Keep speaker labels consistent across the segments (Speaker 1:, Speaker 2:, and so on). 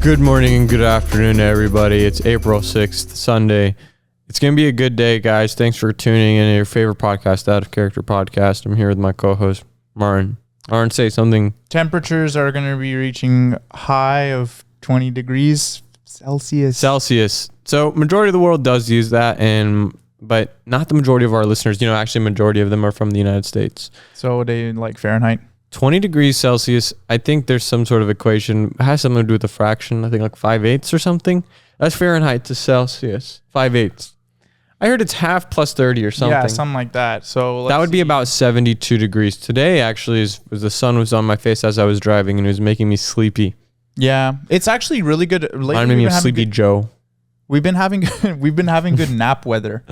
Speaker 1: Good morning and good afternoon, everybody. It's April 6th, Sunday. It's going to be a good day, guys. Thanks for tuning in to your favorite podcast, Out of Character Podcast. I'm here with my co-host, Martin. Martin, say something.
Speaker 2: Temperatures are going to be reaching high of 20 degrees Celsius. So majority of the world does use that, but not the majority of our listeners. Actually, majority of them are from the United States. So they like Fahrenheit?
Speaker 1: 20 degrees Celsius, I think there's some sort of equation. It has something to do with the fraction. I think like 5/8 or something. That's Fahrenheit to Celsius. 5/8. I heard it's half plus 30 or something.
Speaker 2: Yeah, something like that. So
Speaker 1: that would be about 72 degrees. Today, actually, was the sun was on my face as I was driving, and it was making me sleepy.
Speaker 2: Yeah, it's actually really good. Lately,
Speaker 1: reminded me of Sleepy Joe.
Speaker 2: We've been having good nap weather.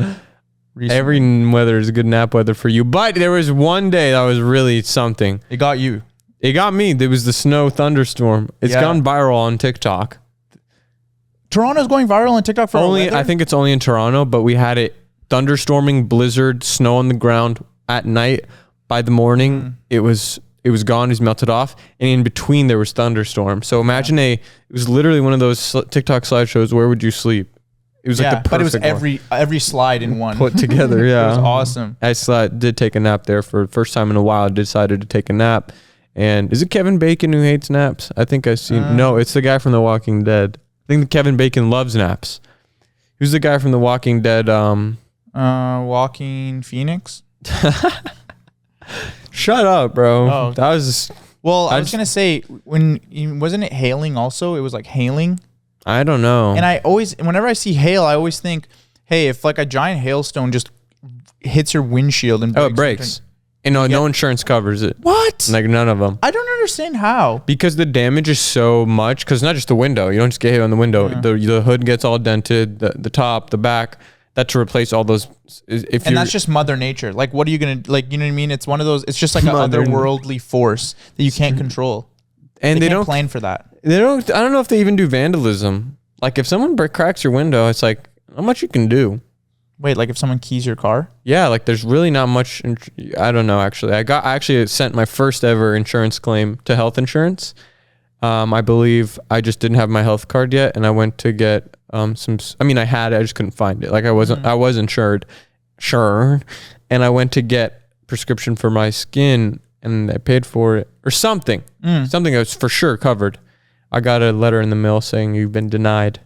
Speaker 2: Recently.
Speaker 1: Every weather is good nap weather for you. But there was one day that was really something.
Speaker 2: It got you.
Speaker 1: It got me. There was the snow thunderstorm. It's gone viral on TikTok.
Speaker 2: Toronto's going viral on TikTok for
Speaker 1: only. I think it's only in Toronto, but we had it thunderstorming, blizzard, snow on the ground at night. By the morning, it was gone. It was melted off, and in between there was thunderstorm. So imagine it was literally one of those TikTok slideshows. Where would you sleep? It was like the perfect
Speaker 2: but it was every slide in one
Speaker 1: put together. Yeah,
Speaker 2: it was awesome.
Speaker 1: I did take a nap there for the first time in a while. I decided to take a nap, and is it Kevin Bacon who hates naps? I think I've seen. No, it's the guy from The Walking Dead. I think Kevin Bacon loves naps. Who's the guy from The Walking Dead?
Speaker 2: Walking Phoenix.
Speaker 1: Shut up, bro.
Speaker 2: Oh.
Speaker 1: That was.
Speaker 2: Well, I was gonna say wasn't it hailing also? It was like hailing.
Speaker 1: I don't know.
Speaker 2: And whenever I see hail, I always think, hey, if like a giant hailstone just hits your windshield and breaks.
Speaker 1: It breaks. And no insurance covers it.
Speaker 2: What?
Speaker 1: Like none of them.
Speaker 2: I don't understand how.
Speaker 1: Because the damage is so much. Because not just the window. You don't just get hit on the window. Yeah. The hood gets all dented. The top, the back. That's to replace all those. And
Speaker 2: that's just Mother Nature. Like, what are you gonna like? You know what I mean? It's one of those. It's just like an otherworldly force that you can't control.
Speaker 1: And they
Speaker 2: can't
Speaker 1: don't
Speaker 2: plan for that.
Speaker 1: They don't. I don't know if they even do vandalism. Like if someone cracks your window, it's like how much you can do.
Speaker 2: Wait, like if someone keys your car?
Speaker 1: Yeah, like there's really not much. I don't know. Actually, I actually sent my first ever insurance claim to health insurance. I believe I just didn't have my health card yet, and I went to get some. I mean, I had it. I just couldn't find it. Like I wasn't. I was insured, and I went to get prescription for my skin, and I paid for it or something. Something that was for sure covered. I got a letter in the mail saying you've been denied.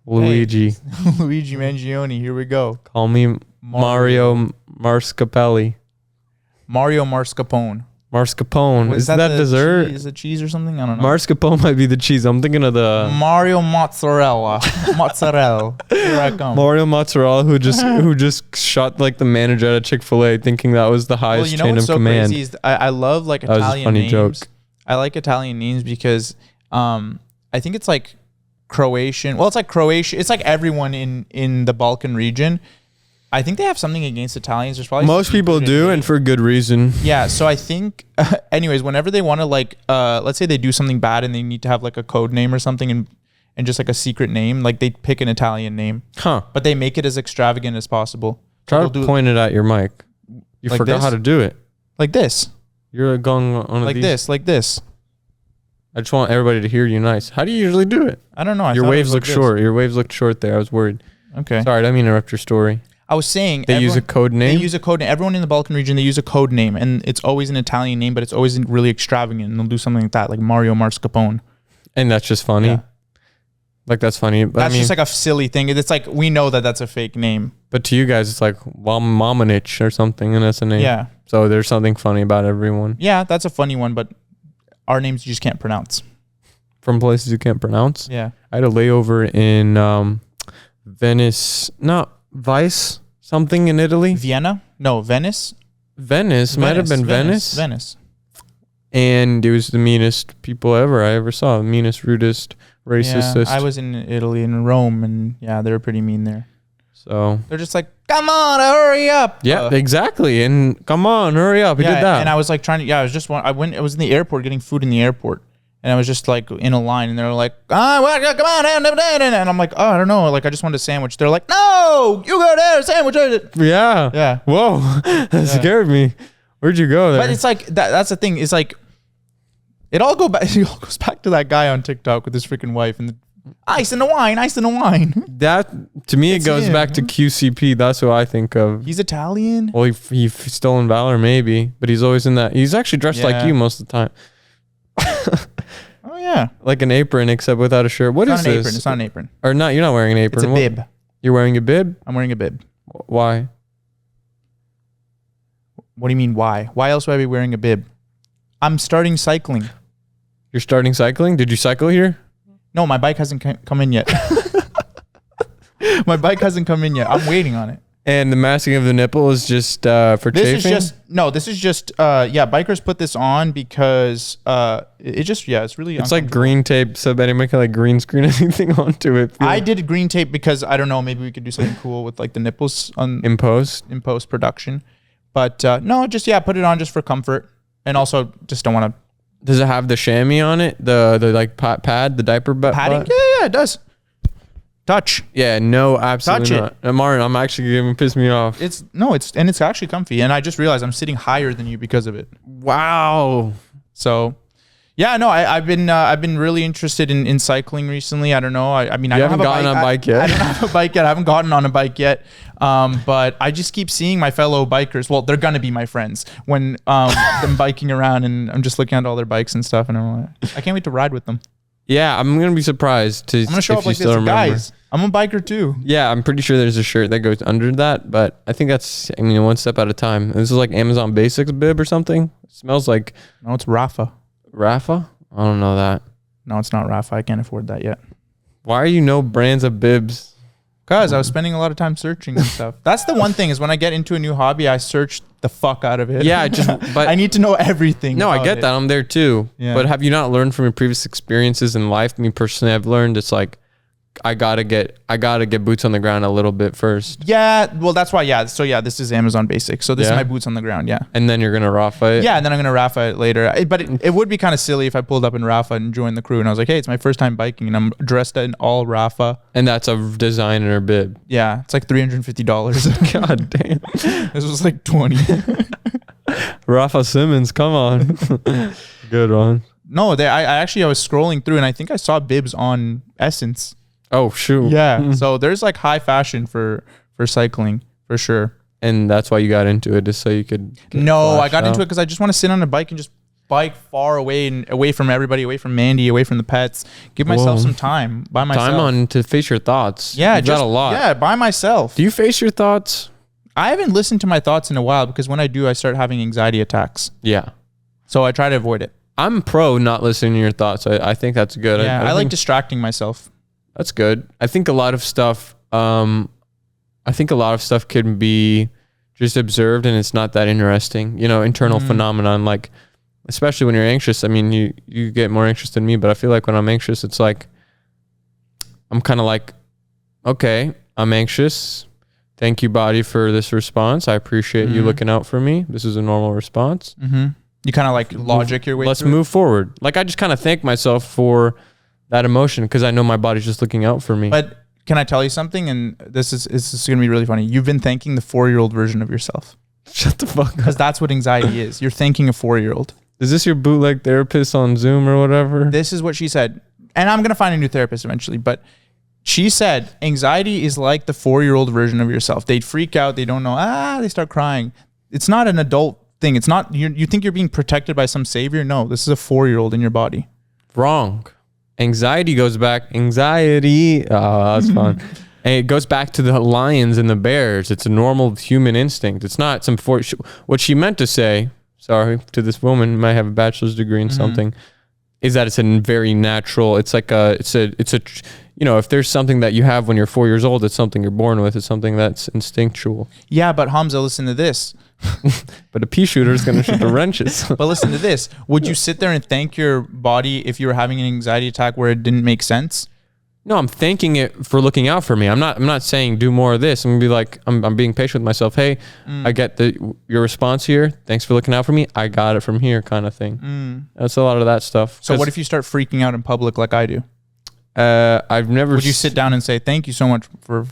Speaker 1: Luigi.
Speaker 2: Luigi Mangione, here we go.
Speaker 1: Call me Mario Mascarpone.
Speaker 2: Mario Mascarpone.
Speaker 1: Mascarpone. Is that dessert?
Speaker 2: Is it cheese or something? I don't know.
Speaker 1: Mascarpone might be the cheese. I'm thinking of the
Speaker 2: Mario Mozzarella. Mozzarella. Here I come.
Speaker 1: Mario Mozzarella, who just shot like the manager at a Chick-fil-A, thinking that was the highest chain of command.
Speaker 2: Crazy is I love like
Speaker 1: Italian
Speaker 2: names.
Speaker 1: Funny joke.
Speaker 2: I like Italian names because I think it's like Croatian. Well, it's like Croatia. It's like everyone in the Balkan region. I think they have something against Italians. There's probably
Speaker 1: most people do, and for good reason.
Speaker 2: Yeah. So I think, anyways, whenever they want to like, let's say they do something bad and they need to have like a code name or something and just like a secret name, like they pick an Italian name.
Speaker 1: Huh.
Speaker 2: But they make it as extravagant as possible.
Speaker 1: Try to point it at your mic. You like forgot how to do it.
Speaker 2: Like this.
Speaker 1: You're going on
Speaker 2: like
Speaker 1: these.
Speaker 2: Like this.
Speaker 1: I just want everybody to hear you nice. How do you usually do it?
Speaker 2: I don't know.
Speaker 1: Your waves look short. Your waves looked short there. I was worried.
Speaker 2: Okay.
Speaker 1: Sorry, I didn't mean to interrupt your story.
Speaker 2: I was saying
Speaker 1: they use a code name.
Speaker 2: They use a code name. Everyone in the Balkan region, they use a code name, and it's always an Italian name, but it's always really extravagant. And they'll do something like that, like Mario Mascarpone.
Speaker 1: And that's just funny. Yeah. Like that's funny. But
Speaker 2: that's just like a silly thing. It's like we know that that's a fake name.
Speaker 1: But to you guys, it's like Mamanich or something, and that's a name.
Speaker 2: Yeah.
Speaker 1: So there's something funny about everyone.
Speaker 2: Yeah, that's a funny one, but our names you just can't pronounce.
Speaker 1: From places you can't pronounce.
Speaker 2: Yeah.
Speaker 1: I had a layover in Venice. Not Vice. Something in Italy.
Speaker 2: Vienna? No, Venice.
Speaker 1: Venice might have been Venice.
Speaker 2: Venice.
Speaker 1: And it was the meanest people I ever saw. The meanest, rudest, racist.
Speaker 2: Yeah, I was in Italy, in Rome, and yeah, they were pretty mean there.
Speaker 1: So
Speaker 2: they're just like, come on, hurry up.
Speaker 1: Yeah, exactly. And come on, hurry up. He did that.
Speaker 2: And I was like trying to, I was in the airport getting food in the airport. And I was just like in a line, and they were like, come on, and I'm like, oh, I don't know, like I just wanted a sandwich. They're like, no, you go there, sandwich.
Speaker 1: Yeah. Whoa, that scared me. Where'd you go there?
Speaker 2: But it's like that's the thing. It's like It all goes back to that guy on TikTok with his freaking wife and the ice in the wine.
Speaker 1: That to me, it goes back to QCP. That's what I think of.
Speaker 2: He's Italian.
Speaker 1: Well, he's stolen valor, maybe, but he's always in that. He's actually dressed like you most of the time.
Speaker 2: Oh yeah,
Speaker 1: like an apron, except without a shirt. What is this?
Speaker 2: Apron. It's not an apron.
Speaker 1: Or not? You're not wearing an apron.
Speaker 2: It's a bib.
Speaker 1: You're wearing a bib?
Speaker 2: I'm wearing a bib.
Speaker 1: Why?
Speaker 2: What do you mean? Why? Why else would I be wearing a bib? I'm starting cycling.
Speaker 1: You're starting cycling? Did you cycle here?
Speaker 2: No, my bike hasn't come in yet. My bike hasn't come in yet. I'm waiting on it.
Speaker 1: And the masking of the nipple is just for chafing?
Speaker 2: This is just bikers put this on because it's really
Speaker 1: it's like green tape, so that anyone can like green screen anything onto it.
Speaker 2: I did green tape because I don't know, maybe we could do something cool with like the nipples on
Speaker 1: in post
Speaker 2: production. But no, just put it on just for comfort, and also just don't want to.
Speaker 1: Does it have the chamois on it? The like pad, the diaper
Speaker 2: padding? Yeah, it does. Touch.
Speaker 1: Yeah, no, absolutely not. Martin, I'm actually gonna piss me off.
Speaker 2: It's actually comfy, and I just realized I'm sitting higher than you because of it.
Speaker 1: Wow.
Speaker 2: So, yeah, no, I've been really interested in cycling recently. I don't know. I mean, I don't have a bike yet. I don't have a bike yet. I haven't gotten on a bike yet. But I just keep seeing my fellow bikers. Well, they're gonna be my friends when them biking around, and I'm just looking at all their bikes and stuff, and I'm like, I can't wait to ride with them. Yeah,
Speaker 1: I'm gonna be surprised I'm
Speaker 2: gonna show up like this, guys. I'm a biker too.
Speaker 1: Yeah, I'm pretty sure there's a shirt that goes under that, but I think that's one step at a time. This is like Amazon Basics bib or something. It smells like
Speaker 2: no, it's Rafa.
Speaker 1: Rafa? I don't know that.
Speaker 2: No, it's not Rafa. I can't afford that yet.
Speaker 1: Why are you no brands of bibs?
Speaker 2: Because I was spending a lot of time searching and stuff. That's the one thing is when I get into a new hobby, I search the fuck out of it.
Speaker 1: Yeah, but
Speaker 2: I need to know everything.
Speaker 1: No, I get that. I'm there too. Yeah. But have you not learned from your previous experiences in life? Me personally, I've learned it's like I gotta get boots on the ground a little bit first.
Speaker 2: Yeah, well that's why. Yeah, so this is Amazon Basics. So this is my boots on the ground. Yeah,
Speaker 1: and then you're gonna Rafa it.
Speaker 2: Yeah, and then I'm gonna Rafa it later. But it would be kind of silly if I pulled up in Rafa and joined the crew, and I was like, hey, it's my first time biking, and I'm dressed in all Rafa.
Speaker 1: And that's a designer bib.
Speaker 2: Yeah, it's like $350.
Speaker 1: God damn,
Speaker 2: this was like 20.
Speaker 1: Rafa Simmons, come on. Good one.
Speaker 2: No, I was scrolling through, and I think I saw bibs on Essence.
Speaker 1: Oh shoot.
Speaker 2: Yeah. So there's like high fashion for cycling for sure.
Speaker 1: And that's why you got into it, just so you could
Speaker 2: I got into it because I just want to sit on a bike and just bike far away and away from everybody, away from Mandy, away from the pets. Give myself some time by myself.
Speaker 1: Time on to face your thoughts.
Speaker 2: Yeah,
Speaker 1: You've got a lot.
Speaker 2: Yeah, by myself.
Speaker 1: Do you face your thoughts?
Speaker 2: I haven't listened to my thoughts in a while because when I do, I start having anxiety attacks.
Speaker 1: Yeah.
Speaker 2: So I try to avoid it.
Speaker 1: I'm pro not listening to your thoughts. I think that's good.
Speaker 2: Yeah, I like distracting myself.
Speaker 1: That's good. I think a lot of stuff can be just observed and it's not that interesting. Internal phenomenon, like especially when you're anxious. I mean, you get more anxious than me, but I feel like when I'm anxious, it's like I'm kind of like, okay, I'm anxious. Thank you, body, for this response. I appreciate you looking out for me. This is a normal response.
Speaker 2: Mm-hmm. You kind of like logic your way.
Speaker 1: Let's move forward. Like I just kind of thank myself for that emotion because I know my body's just looking out for me.
Speaker 2: But can I tell you something? And this is going to be really funny. You've been thanking the 4-year-old version of yourself.
Speaker 1: Shut the fuck up.
Speaker 2: Because that's what anxiety is. You're thanking a 4-year-old.
Speaker 1: Is this your bootleg therapist on Zoom or whatever?
Speaker 2: This is what she said. And I'm going to find a new therapist eventually. But she said anxiety is like the 4-year-old version of yourself. They'd freak out. They don't know. They start crying. It's not an adult thing. It's not. You think you're being protected by some savior? No, this is a 4-year-old in your body.
Speaker 1: Wrong. Anxiety goes back. Anxiety. Oh, that's fun. And it goes back to the lions and the bears. It's a normal human instinct. It's not some what she meant to say. Sorry to this woman, might have a bachelor's degree in something. Is that it's a very natural. It's like it's a. If there's something that you have when you're 4 years old, it's something you're born with. It's something that's instinctual.
Speaker 2: Yeah, but Hamza, listen to this.
Speaker 1: But a pea shooter is going to shoot the wrenches.
Speaker 2: But listen to this. Would you sit there and thank your body if you were having an anxiety attack where it didn't make sense?
Speaker 1: No, I'm thanking it for looking out for me. I'm not saying do more of this. I'm gonna be like, I'm being patient with myself. Hey, I get your response here. Thanks for looking out for me. I got it from here, kind of thing. That's a lot of that stuff.
Speaker 2: So what if you start freaking out in public like I do?
Speaker 1: I've never.
Speaker 2: Would you sit down and say thank you so much for?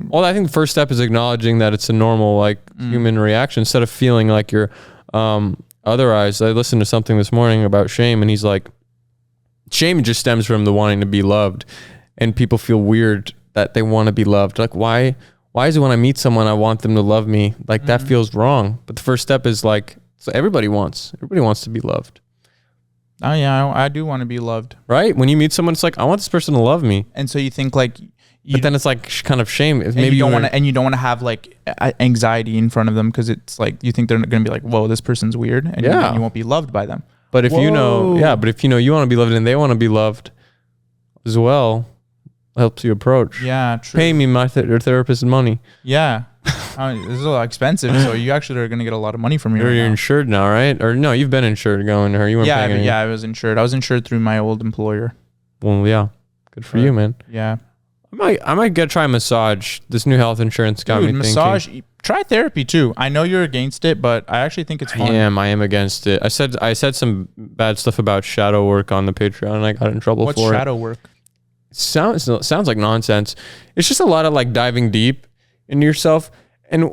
Speaker 1: Well, I think the first step is acknowledging that it's a normal human reaction instead of feeling like you're otherwise. I listened to something this morning about shame, and he's like, shame just stems from the wanting to be loved, and people feel weird that they want to be loved. Like, why is it when I meet someone, I want them to love me? Like, that feels wrong. But the first step is like, so everybody wants to be loved.
Speaker 2: Oh yeah, I do want to be loved.
Speaker 1: Right? When you meet someone, it's like, I want this person to love me.
Speaker 2: And so you think like,
Speaker 1: but then it's like kind of shame.
Speaker 2: Maybe you don't want to, and you don't want to have like anxiety in front of them because it's like you think they're going to be like, whoa, this person's weird, and you won't be loved by them.
Speaker 1: But if you know you want to be loved and they want to be loved as well, helps you approach.
Speaker 2: Yeah, true.
Speaker 1: Pay me my therapist's money.
Speaker 2: Yeah. This is a lot expensive, so you actually are going to get a lot of money from me.
Speaker 1: You're insured now, right? Or no, you've been insured going to her. You weren't paying anything.
Speaker 2: Yeah, I was insured. I was insured through my old employer.
Speaker 1: Well, yeah. Good for you, man.
Speaker 2: Yeah.
Speaker 1: I might try a massage. This new health insurance got me thinking.
Speaker 2: Try therapy too. I know you're against it, but I actually think it's fun.
Speaker 1: I am against it. I said some bad stuff about shadow work on the Patreon, and I got in trouble for it.
Speaker 2: What's shadow work?
Speaker 1: Sounds like nonsense. It's just a lot of like diving deep into yourself. And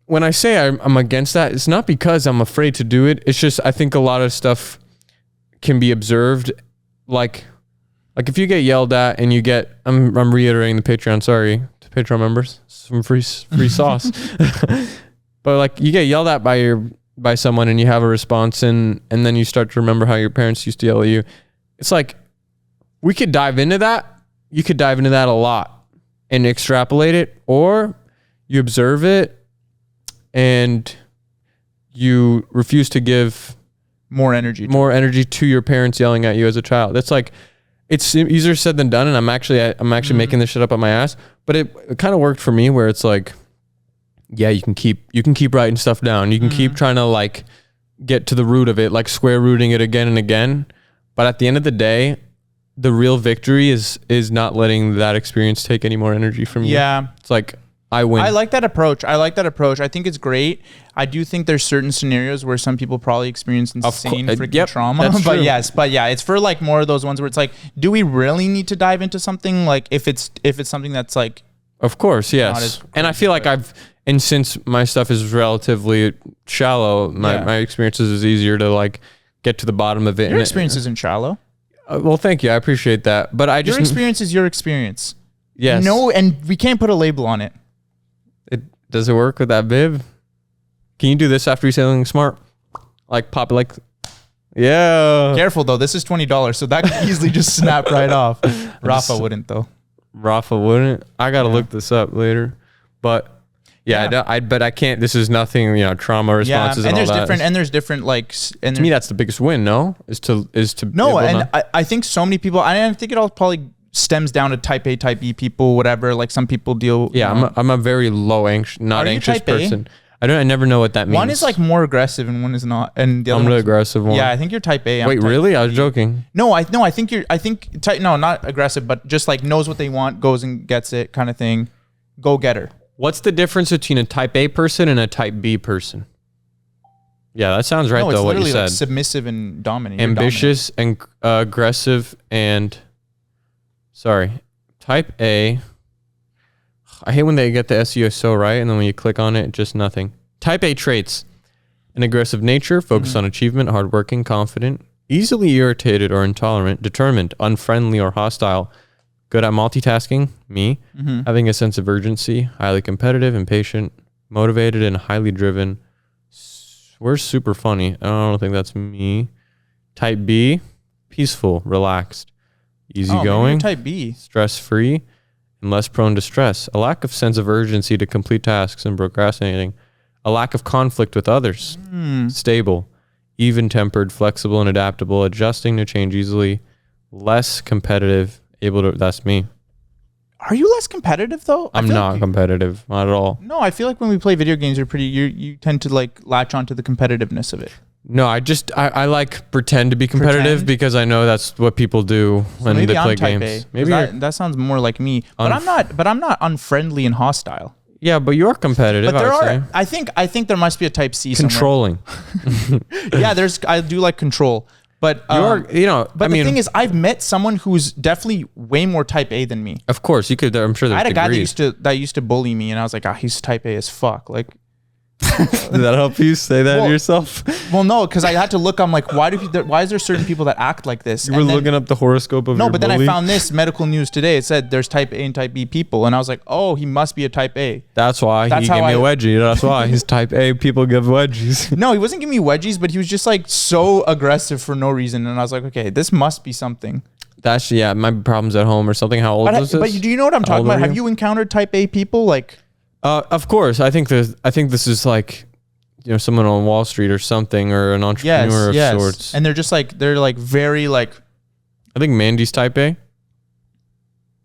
Speaker 1: when I say I'm against that, it's not because I'm afraid to do it. It's just I think a lot of stuff can be observed, like if you get yelled at and you get, I'm reiterating the Patreon, sorry to Patreon members, some free sauce. But like you get yelled at by someone and you have a response and then you start to remember how your parents used to yell at you. It's like, we could dive into that. You could dive into that a lot and extrapolate it, or you observe it and you refuse to give
Speaker 2: more energy
Speaker 1: to your parents yelling at you as a child. That's like, it's easier said than done, and I'm actually making this shit up on my ass. But it kind of worked for me, where it's like, yeah, you can keep writing stuff down. You can keep trying to like get to the root of it, like square rooting it again and again. But at the end of the day, the real victory is not letting that experience take any more energy from you.
Speaker 2: Yeah,
Speaker 1: it's like, I win.
Speaker 2: I like that approach. I think it's great. I do think there's certain scenarios where some people probably experience insane freaking trauma. But yeah, it's for like more of those ones where it's like, do we really need to dive into something? Like if it's something that's like,
Speaker 1: of course, yes. And I feel like since my stuff is relatively shallow, my experiences is easier to like get to the bottom of it.
Speaker 2: Your experience isn't shallow.
Speaker 1: Well, thank you. I appreciate that. But your
Speaker 2: experience is your experience.
Speaker 1: Yes.
Speaker 2: No, and we can't put a label on it.
Speaker 1: Does it work with that bib? Can you do this after you say something smart? Like pop it like, yeah.
Speaker 2: Careful though, this is $20, so that could easily just snap right off. Rafa wouldn't though.
Speaker 1: Rafa wouldn't? I gotta look this up later. But but I can't, this is nothing, trauma responses and all that.
Speaker 2: There's different like, and
Speaker 1: to me that's the biggest win, no? Is to
Speaker 2: no, and I think so many people, I think it all probably stems down to type A, type B people, whatever. Like some people deal.
Speaker 1: Yeah, I'm a very low not anxious person. I never know what that means.
Speaker 2: One is like more aggressive and one is not. And the other
Speaker 1: I'm the aggressive one.
Speaker 2: Yeah, I think you're type A.
Speaker 1: Wait, really? I was joking.
Speaker 2: No, I think type, no, not aggressive, but just like knows what they want, goes and gets it kind of thing. Go getter.
Speaker 1: What's the difference between a type A person and a type B person? Yeah, that sounds right though. What you said.
Speaker 2: Like submissive and dominant.
Speaker 1: Ambitious and aggressive and. Sorry, type A. I hate when they get the SEO so right, and then when you click on it, just nothing. Type A traits: an aggressive nature, focused on achievement, hardworking, confident, easily irritated or intolerant, determined, unfriendly or hostile, good at multitasking, me, having a sense of urgency, highly competitive, impatient, motivated, and highly driven. We're super funny. I don't think that's me. Type B, peaceful, relaxed. Easygoing,
Speaker 2: type B,
Speaker 1: stress-free, and less prone to stress. A lack of sense of urgency to complete tasks and procrastinating. A lack of conflict with others. Stable, even-tempered, flexible, and adaptable, adjusting to change easily. Less competitive, able to. That's me.
Speaker 2: Are you less competitive though?
Speaker 1: I'm not competitive, not at all.
Speaker 2: No, I feel like when we play video games, you tend to like latch onto the competitiveness of it.
Speaker 1: No, I like pretend to be competitive because I know that's what people do when they play games.
Speaker 2: Maybe that sounds more like me, but I'm not unfriendly and hostile.
Speaker 1: Yeah, but you're competitive.
Speaker 2: But I think there must be a type C
Speaker 1: controlling.
Speaker 2: Yeah, I do like control, but But the thing is, I've met someone who's definitely way more type A than me.
Speaker 1: Of course, you could. I'm sure.
Speaker 2: I had a guy that used to bully me, and I was like, he's type A as fuck. Like,
Speaker 1: Did that help you say that to yourself?
Speaker 2: Well, no, because I had to look. I'm like, why is there certain people that act like this?
Speaker 1: You were looking up the horoscope of
Speaker 2: no,
Speaker 1: your
Speaker 2: but
Speaker 1: bully?
Speaker 2: then I found this medical news today. It said there's type A and type B people, and I was like, oh, he must be a type A.
Speaker 1: That's why he gave me a wedgie. That's why he's type A. People give wedgies.
Speaker 2: No, he wasn't giving me wedgies, but he was just like so aggressive for no reason, and I was like, okay, this must be something.
Speaker 1: That's my problems at home or something. How old was this?
Speaker 2: But do you know what I'm talking about? Have you encountered type A people? Like,
Speaker 1: of course. I think this is like, someone on Wall Street or something, or an entrepreneur of sorts.
Speaker 2: And they're just like, very like.
Speaker 1: I think Mandy's type A.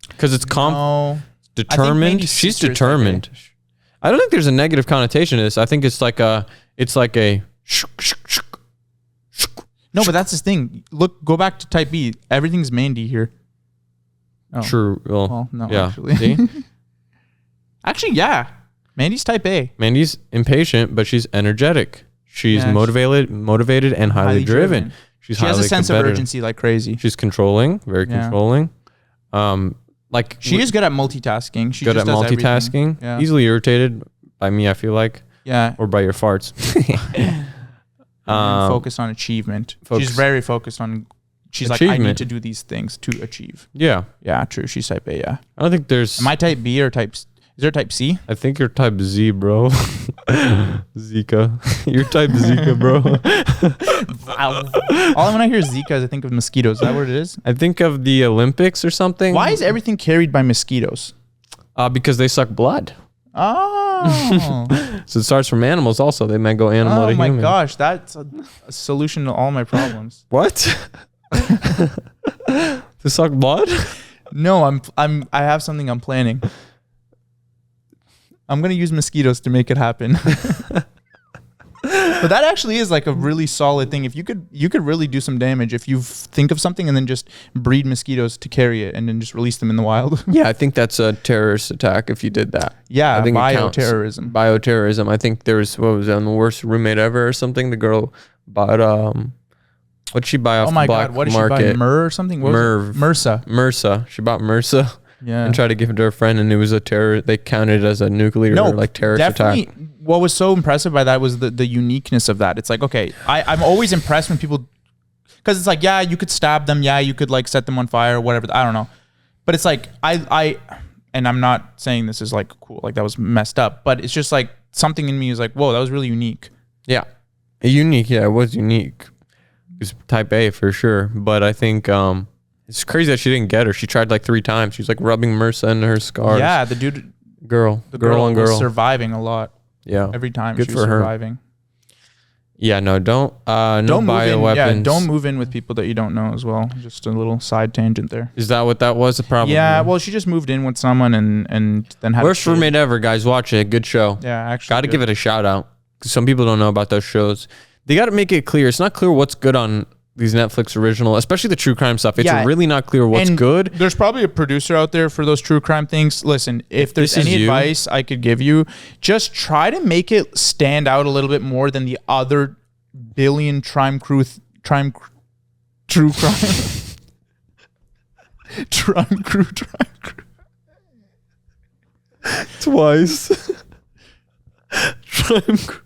Speaker 1: Because it's determined. She's determined. I don't think there's a negative connotation to this. I think it's like a.
Speaker 2: No, but that's the thing. Look, go back to type B. Everything's Mandy here.
Speaker 1: Oh. True. Well,
Speaker 2: no, actually.
Speaker 1: See?
Speaker 2: Actually, yeah. Mandy's type A.
Speaker 1: Mandy's impatient, but she's energetic. She's motivated and highly driven. She
Speaker 2: has a sense of urgency like crazy.
Speaker 1: She's controlling, very controlling.
Speaker 2: She is good at multitasking. She's
Speaker 1: good at multitasking. Yeah. Easily irritated by me, I feel like.
Speaker 2: Yeah.
Speaker 1: Or by your farts.
Speaker 2: Focus on achievement. She's very focused on. She's like, I need to do these things to achieve.
Speaker 1: Yeah.
Speaker 2: Yeah, true. She's type A, yeah.
Speaker 1: I don't think there's...
Speaker 2: Am I type B or type... Is there type C?
Speaker 1: I think you're type Z, bro. Zika. You're type Zika, bro.
Speaker 2: All when I hear Zika is I think of mosquitoes. Is that what it is?
Speaker 1: I think of the Olympics or something.
Speaker 2: Why is everything carried by mosquitoes?
Speaker 1: Because they suck blood.
Speaker 2: Oh.
Speaker 1: So it starts from animals also. They might go animal to human.
Speaker 2: Oh my gosh. That's a solution to all my problems.
Speaker 1: What? To suck blood?
Speaker 2: No, I have something I'm planning. I'm going to use mosquitoes to make it happen. But that actually is like a really solid thing. If you could really do some damage if you think of something and then just breed mosquitoes to carry it and then just release them in the wild.
Speaker 1: Yeah, I think that's a terrorist attack if you did that.
Speaker 2: Yeah, I think bioterrorism.
Speaker 1: Bioterrorism. I think there was, what was it, on The Worst Roommate Ever or something? The girl bought, what'd she buy off the black market?
Speaker 2: What did she buy? Myrrh or something?
Speaker 1: MRSA. She bought MRSA.
Speaker 2: Yeah.
Speaker 1: And tried to give it to her friend, and it was a terror. They counted it as a nuclear terrorist attack.
Speaker 2: What was so impressive by that was the uniqueness of that. It's like, okay, I'm always impressed when people, because it's like, yeah, you could stab them, yeah, you could like set them on fire, whatever. I don't know, but it's like and I'm not saying this is like cool, like that was messed up, but it's just like something in me is like, whoa, that was really unique.
Speaker 1: Yeah, unique. Yeah, it was unique. It was type A for sure, but I think it's crazy that she didn't get her. She tried like 3 times. She was like rubbing MRSA into her scars.
Speaker 2: Yeah, the girl was surviving a lot.
Speaker 1: Yeah,
Speaker 2: every time she was surviving.
Speaker 1: Yeah, no, don't bioweapons.
Speaker 2: Yeah, don't move in with people that you don't know as well. Just a little side tangent there.
Speaker 1: Is that what that was? The problem?
Speaker 2: Yeah, well, she just moved in with someone and then had
Speaker 1: Worst Roommate Ever, guys. Watch it. Good show.
Speaker 2: Yeah, actually.
Speaker 1: Got to give it a shout out because some people don't know about those shows. They got to make it clear. It's not clear what's good on these Netflix original, especially the true crime stuff. It's really not clear what's good.
Speaker 2: There's probably a producer out there for those true crime things. Listen, if there's any advice I could give you, just try to make it stand out a little bit more than the other billion true crime. Trime crew.
Speaker 1: Twice. Trime crew.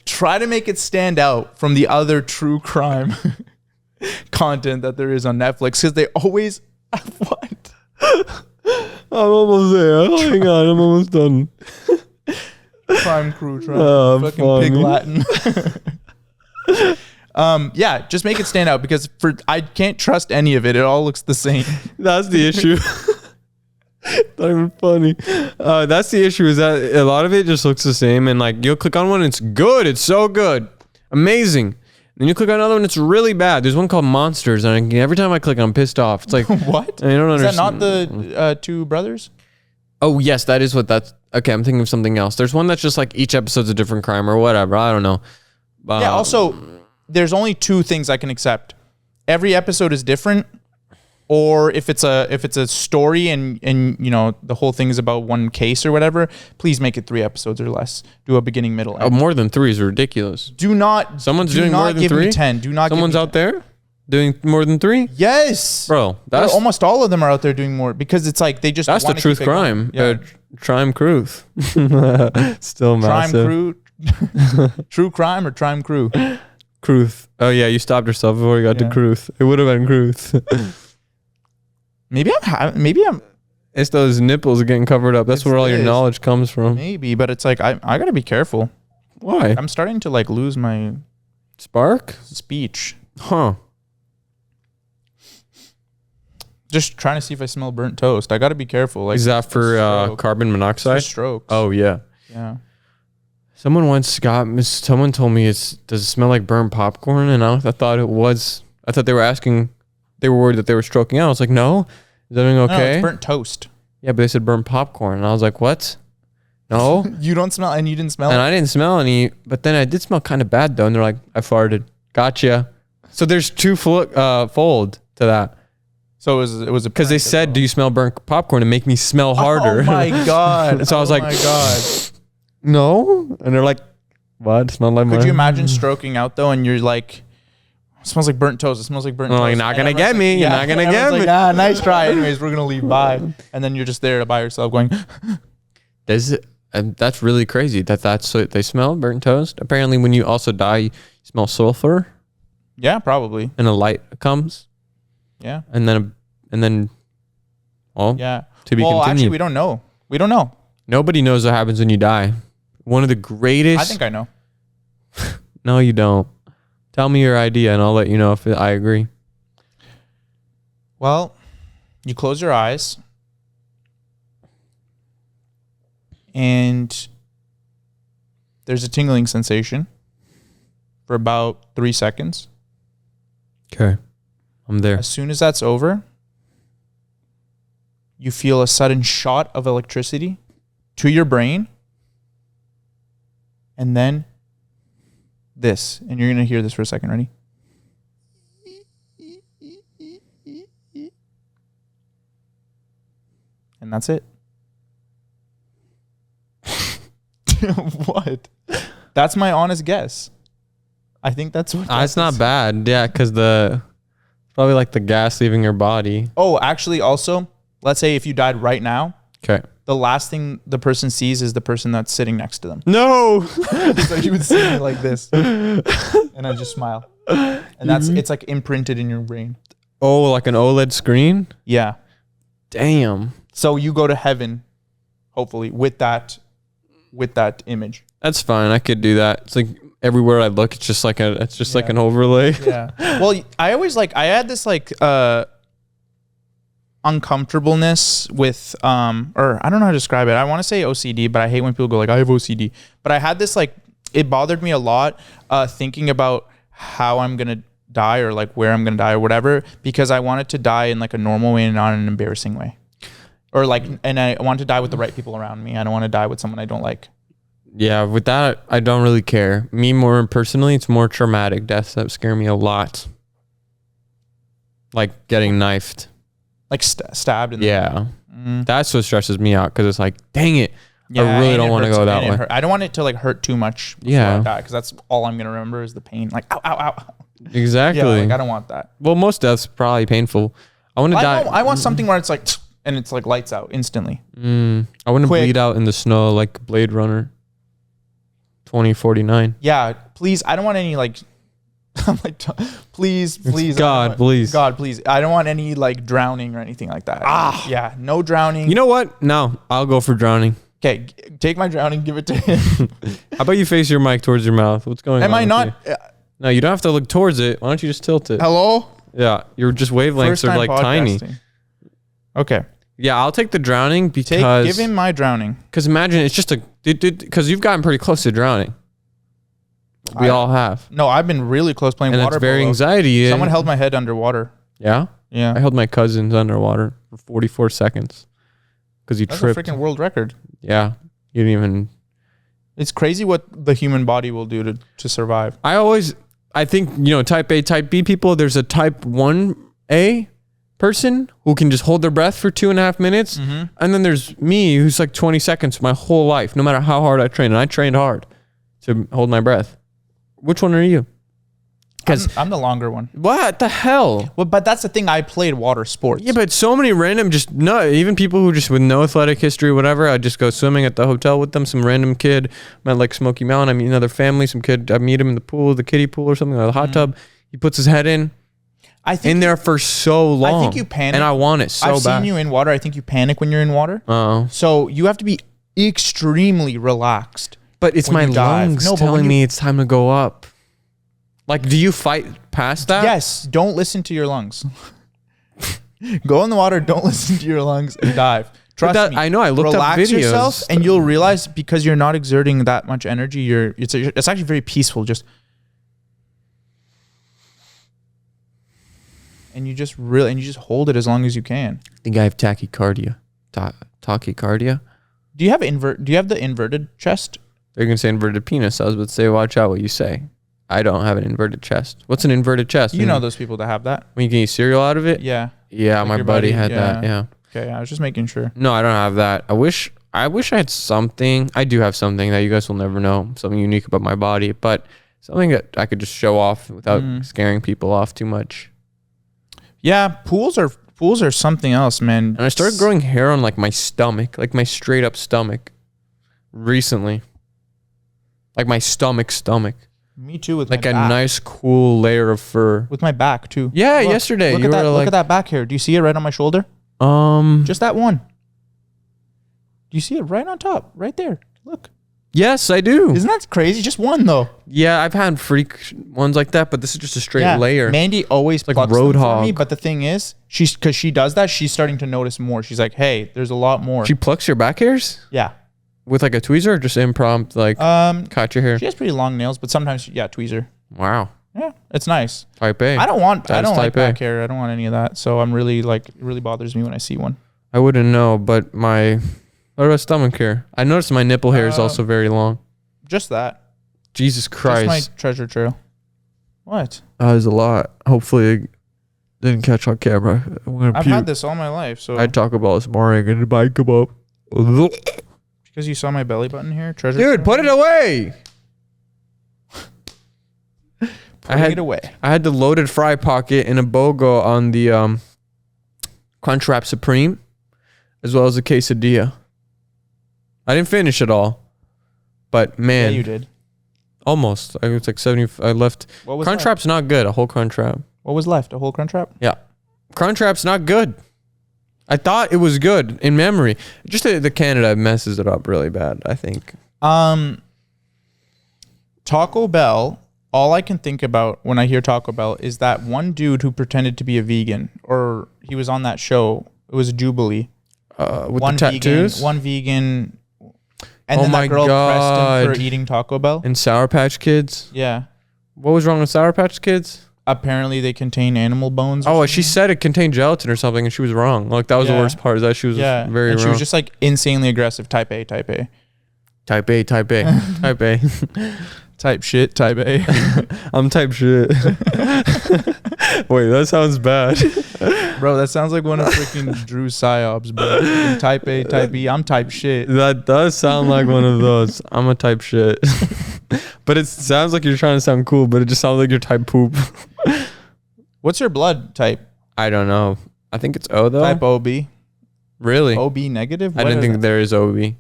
Speaker 2: Try to make it stand out from the other true crime content that there is on Netflix, because they always what?
Speaker 1: I'm almost there. Hang on, I'm almost done.
Speaker 2: Crime crew, fucking funny. Pig Latin. Yeah, just make it stand out, because I can't trust any of it. It all looks the same.
Speaker 1: That's the issue. Not even funny. That's the issue, is that a lot of it just looks the same, and like you'll click on one and it's good, it's so good, amazing. Then you click on another one, it's really bad. There's one called Monsters, and every time I click, I'm pissed off. It's like
Speaker 2: what?
Speaker 1: I don't understand.
Speaker 2: Is that not the 2 brothers?
Speaker 1: Oh yes, that is what that's. Okay, I'm thinking of something else. There's one that's just like each episode's a different crime or whatever. I don't know.
Speaker 2: Yeah. Also, there's only 2 things I can accept. Every episode is different. Or if it's a story and you know the whole thing is about one case or whatever, please make it 3 episodes or less. Do a beginning, middle, end.
Speaker 1: Oh, more than 3 is ridiculous.
Speaker 2: Do not.
Speaker 1: Someone's doing more than 3.
Speaker 2: Give me 10. Do not.
Speaker 1: Someone's out there doing more than 3.
Speaker 2: Yes,
Speaker 1: bro. That's
Speaker 2: almost all of them are out there doing more, because it's like they just.
Speaker 1: That's the truth crime.
Speaker 2: Yeah.
Speaker 1: Trime Cruth. Still massive.
Speaker 2: Trime Crew. True crime or Trime Crew?
Speaker 1: Cruth. Oh yeah, you stopped yourself before you got to Cruth. It would have been Cruth.
Speaker 2: Maybe I'm.
Speaker 1: It's those nipples getting covered up. That's where all your knowledge comes from.
Speaker 2: Maybe, but it's like I gotta be careful.
Speaker 1: Why?
Speaker 2: I'm starting to like lose my
Speaker 1: spark
Speaker 2: speech.
Speaker 1: Huh.
Speaker 2: Just trying to see if I smell burnt toast. I got to be careful. Like,
Speaker 1: is that for carbon monoxide?
Speaker 2: It's for strokes.
Speaker 1: Oh yeah.
Speaker 2: Yeah.
Speaker 1: Someone told me does it smell like burnt popcorn? And I thought it was. I thought they were asking. They were worried that they were stroking out. I was like, no. Is everything okay?
Speaker 2: No, it's burnt toast.
Speaker 1: Yeah, but they said burnt popcorn, and I was like, what? No.
Speaker 2: You don't smell, and you didn't smell.
Speaker 1: And I didn't smell any, but then I did smell kind of bad though. And they're like, I farted. Gotcha. So there's two fold to that.
Speaker 2: So it was
Speaker 1: because they said, "Do you smell burnt popcorn?" to make me smell harder.
Speaker 2: Oh my god!
Speaker 1: So I was like, "My god, no!" And they're like, "What? Smell like?"
Speaker 2: Could you imagine stroking out though, and you're like, "It smells like burnt toast. It smells like burnt toast."
Speaker 1: You're not gonna get me. You're not gonna get me.
Speaker 2: Like, nice try. Anyways, we're gonna leave. Bye. And then you're just there by yourself, going.
Speaker 1: That's really crazy. That's what they smell, burnt toast. Apparently, when you also die, you smell sulfur.
Speaker 2: Yeah, probably.
Speaker 1: And a light comes.
Speaker 2: Yeah.
Speaker 1: And then,
Speaker 2: yeah.
Speaker 1: To be continued.
Speaker 2: Actually, we don't know. We don't know.
Speaker 1: Nobody knows what happens when you die. One of the greatest.
Speaker 2: I think I know.
Speaker 1: No, you don't. Tell me your idea, and I'll let you know if I agree.
Speaker 2: Well, you close your eyes, and there's a tingling sensation for about 3 seconds.
Speaker 1: Okay. I'm there.
Speaker 2: As soon as that's over, you feel a sudden shot of electricity to your brain. And then this. And you're going to hear this for a second. Ready? And that's it. What? That's my honest guess. I think that's what.
Speaker 1: It's not bad. Yeah, because probably like the gas leaving your body.
Speaker 2: Oh, actually, also, let's say if you died right now.
Speaker 1: Okay.
Speaker 2: The last thing the person sees is the person that's sitting next to them.
Speaker 1: No.
Speaker 2: So you would see me like this, and I just smile, and it's like imprinted in your brain.
Speaker 1: Oh, like an OLED screen?
Speaker 2: Yeah.
Speaker 1: Damn.
Speaker 2: So you go to heaven, hopefully, with that image.
Speaker 1: That's fine. I could do that. It's like everywhere I look, it's just like an overlay.
Speaker 2: Yeah. Well, I had this like uncomfortableness with or I don't know how to describe it. I want to say OCD, but I hate when people go like, I have OCD. But I had this like, it bothered me a lot thinking about how I'm gonna die or like where I'm gonna die or whatever, because I wanted to die in like a normal way and not an embarrassing way. Or like, and I want to die with the right people around me. I don't want to die with someone I don't like.
Speaker 1: Yeah, with that, I don't really care. Me more personally, it's more traumatic deaths that scare me a lot. Like getting knifed.
Speaker 2: Like stabbed in the
Speaker 1: Yeah. That's what stresses me out, because it's like, dang it.
Speaker 2: Yeah,
Speaker 1: I really don't want to go that way.
Speaker 2: I don't want it to like hurt too much before I die, because that's all I'm going to remember is the pain. Like, ow, ow, ow.
Speaker 1: Exactly.
Speaker 2: Yeah, like I don't want that.
Speaker 1: Well, most deaths probably painful. I want to die.
Speaker 2: I want something where it's like, and it's like lights out instantly.
Speaker 1: I want to bleed out in the snow like Blade Runner 2049.
Speaker 2: Yeah, please. I don't want any like, I'm like, please.
Speaker 1: God, please.
Speaker 2: I don't want any like drowning or anything like that. Yeah, no drowning.
Speaker 1: You know what? No, I'll go for drowning.
Speaker 2: Okay, take my drowning, give it to him.
Speaker 1: How about you face your mic towards your mouth? What's going on?
Speaker 2: Am I not?
Speaker 1: No, you don't have to look towards it. Why don't you just tilt it?
Speaker 2: Hello?
Speaker 1: Yeah, your just wavelengths are like tiny.
Speaker 2: Okay.
Speaker 1: Yeah, I'll take the drowning because...
Speaker 2: Give him my drowning.
Speaker 1: Because imagine it's just because you've gotten pretty close to drowning. We all have.
Speaker 2: No, I've been really close playing water.
Speaker 1: And it's very anxiety.
Speaker 2: Someone held my head underwater.
Speaker 1: Yeah?
Speaker 2: Yeah.
Speaker 1: I held my cousins underwater for 44 seconds. Because he tripped.
Speaker 2: That's a freaking world record.
Speaker 1: Yeah. You didn't even...
Speaker 2: It's crazy what the human body will do to survive.
Speaker 1: I think, type A, type B people, there's a type 1A person who can just hold their breath for 2.5 minutes. Mm-hmm. And then there's me who's like 20 seconds my whole life, no matter how hard I train. And I trained hard to hold my breath. Which one are you? Because
Speaker 2: I'm the longer one.
Speaker 1: What the hell?
Speaker 2: Well, but that's the thing. I played water sports.
Speaker 1: Yeah, but so many random, even people who just with no athletic history, whatever. I just go swimming at the hotel with them. Some random kid, met like Smoky Mountain. I meet another family. Some kid, I meet him in the pool, the kiddie pool or something, or the hot tub. He puts his head in. I think in there for so long.
Speaker 2: I think you panic,
Speaker 1: and I want it so bad.
Speaker 2: I've seen you in water. I think you panic when you're in water.
Speaker 1: Oh,
Speaker 2: so you have to be extremely relaxed.
Speaker 1: But it's my lungs telling me it's time to go up. Like, do you fight past that?
Speaker 2: Yes. Don't listen to your lungs. Go in the water. Don't listen to your lungs and dive. Trust me.
Speaker 1: I know. I looked up videos. Relax yourself,
Speaker 2: and you'll realize because you're not exerting that much energy. It's actually very peaceful. And you just hold it as long as you can.
Speaker 1: I think I have tachycardia. Tachycardia.
Speaker 2: Do you have the inverted chest?
Speaker 1: They're gonna say inverted penis. I was about to say, watch out what you say. I don't have an inverted chest. What's an inverted chest?
Speaker 2: You know those people that have that.
Speaker 1: When you can eat cereal out of it?
Speaker 2: Yeah.
Speaker 1: Yeah, like my buddy had that. Yeah.
Speaker 2: Okay, I was just making sure.
Speaker 1: No, I don't have that. I wish I had something. I do have something that you guys will never know. Something unique about my body, but something that I could just show off without scaring people off too much. Yeah, pools are something else, man. And I started growing hair on like my stomach, like my straight up stomach recently. Like my stomach.
Speaker 2: Me too, with
Speaker 1: like
Speaker 2: my
Speaker 1: a
Speaker 2: back.
Speaker 1: Nice cool layer of fur.
Speaker 2: With my back too.
Speaker 1: Yeah, yesterday.
Speaker 2: Look at that back hair. Do you see it right on my shoulder? Just that one. Do you see it right on top? Right there. Look. Yes, I do. Isn't that crazy? Just one though. Yeah, I've had freak ones like that, but this is just a straight layer. Mandy always plucks them for me, but the thing is, because she does that, she's starting to notice more. She's like, hey, there's a lot more. She plucks your back hairs? Yeah. With like a tweezer or just impromptu, like cut your hair? She has pretty long nails, but sometimes, tweezer. Wow. Yeah, it's nice. Type A. I don't like back hair. I don't want any of that. So I'm really it really bothers me when I see one. I wouldn't know, but what about stomach hair? I noticed my nipple hair is also very long. Just that. Jesus Christ. That's my treasure trail. What? There's a lot. Hopefully it didn't catch on camera. I've had this all my life. So I talk about this morning and the bike come up. Because you saw my belly button here? Treasure trail? Dude, put it away. Putting it away. I had the loaded fry pocket and a BOGO on the Crunchwrap Supreme, as well as a quesadilla. I didn't finish it all, but man, yeah, you did. Almost. I was like 70. I left. Crunchwrap's not good. A whole Crunchwrap. What was left? A whole Crunchwrap? Yeah, Crunchwrap's not good. I thought it was good in memory. Just the Canada messes it up really bad, I think. Taco Bell. All I can think about when I hear Taco Bell is that one dude who pretended to be a vegan, or he was on that show. It was Jubilee. With the tattoos? One vegan. And then that girl pressed him for eating Taco Bell. And Sour Patch Kids? Yeah. What was wrong with Sour Patch Kids? Apparently they contain animal bones. Oh, she said it contained gelatin or something, and she was wrong. Like, that was the worst part, is that she was very wrong. She was just like insanely aggressive. Type A. Type A. Type A. Type A. Type shit, type A. I'm type shit. Wait, that sounds bad. Bro, that sounds like one of freaking Drew Psyops, bro. Type A, type B. I'm type shit. That does sound like one of those. I'm a type shit. But it sounds like you're trying to sound cool, but it just sounds like you're type poop. What's your blood type? I don't know. I think it's O, though. Type OB. Really? OB negative? I didn't think there is OB. I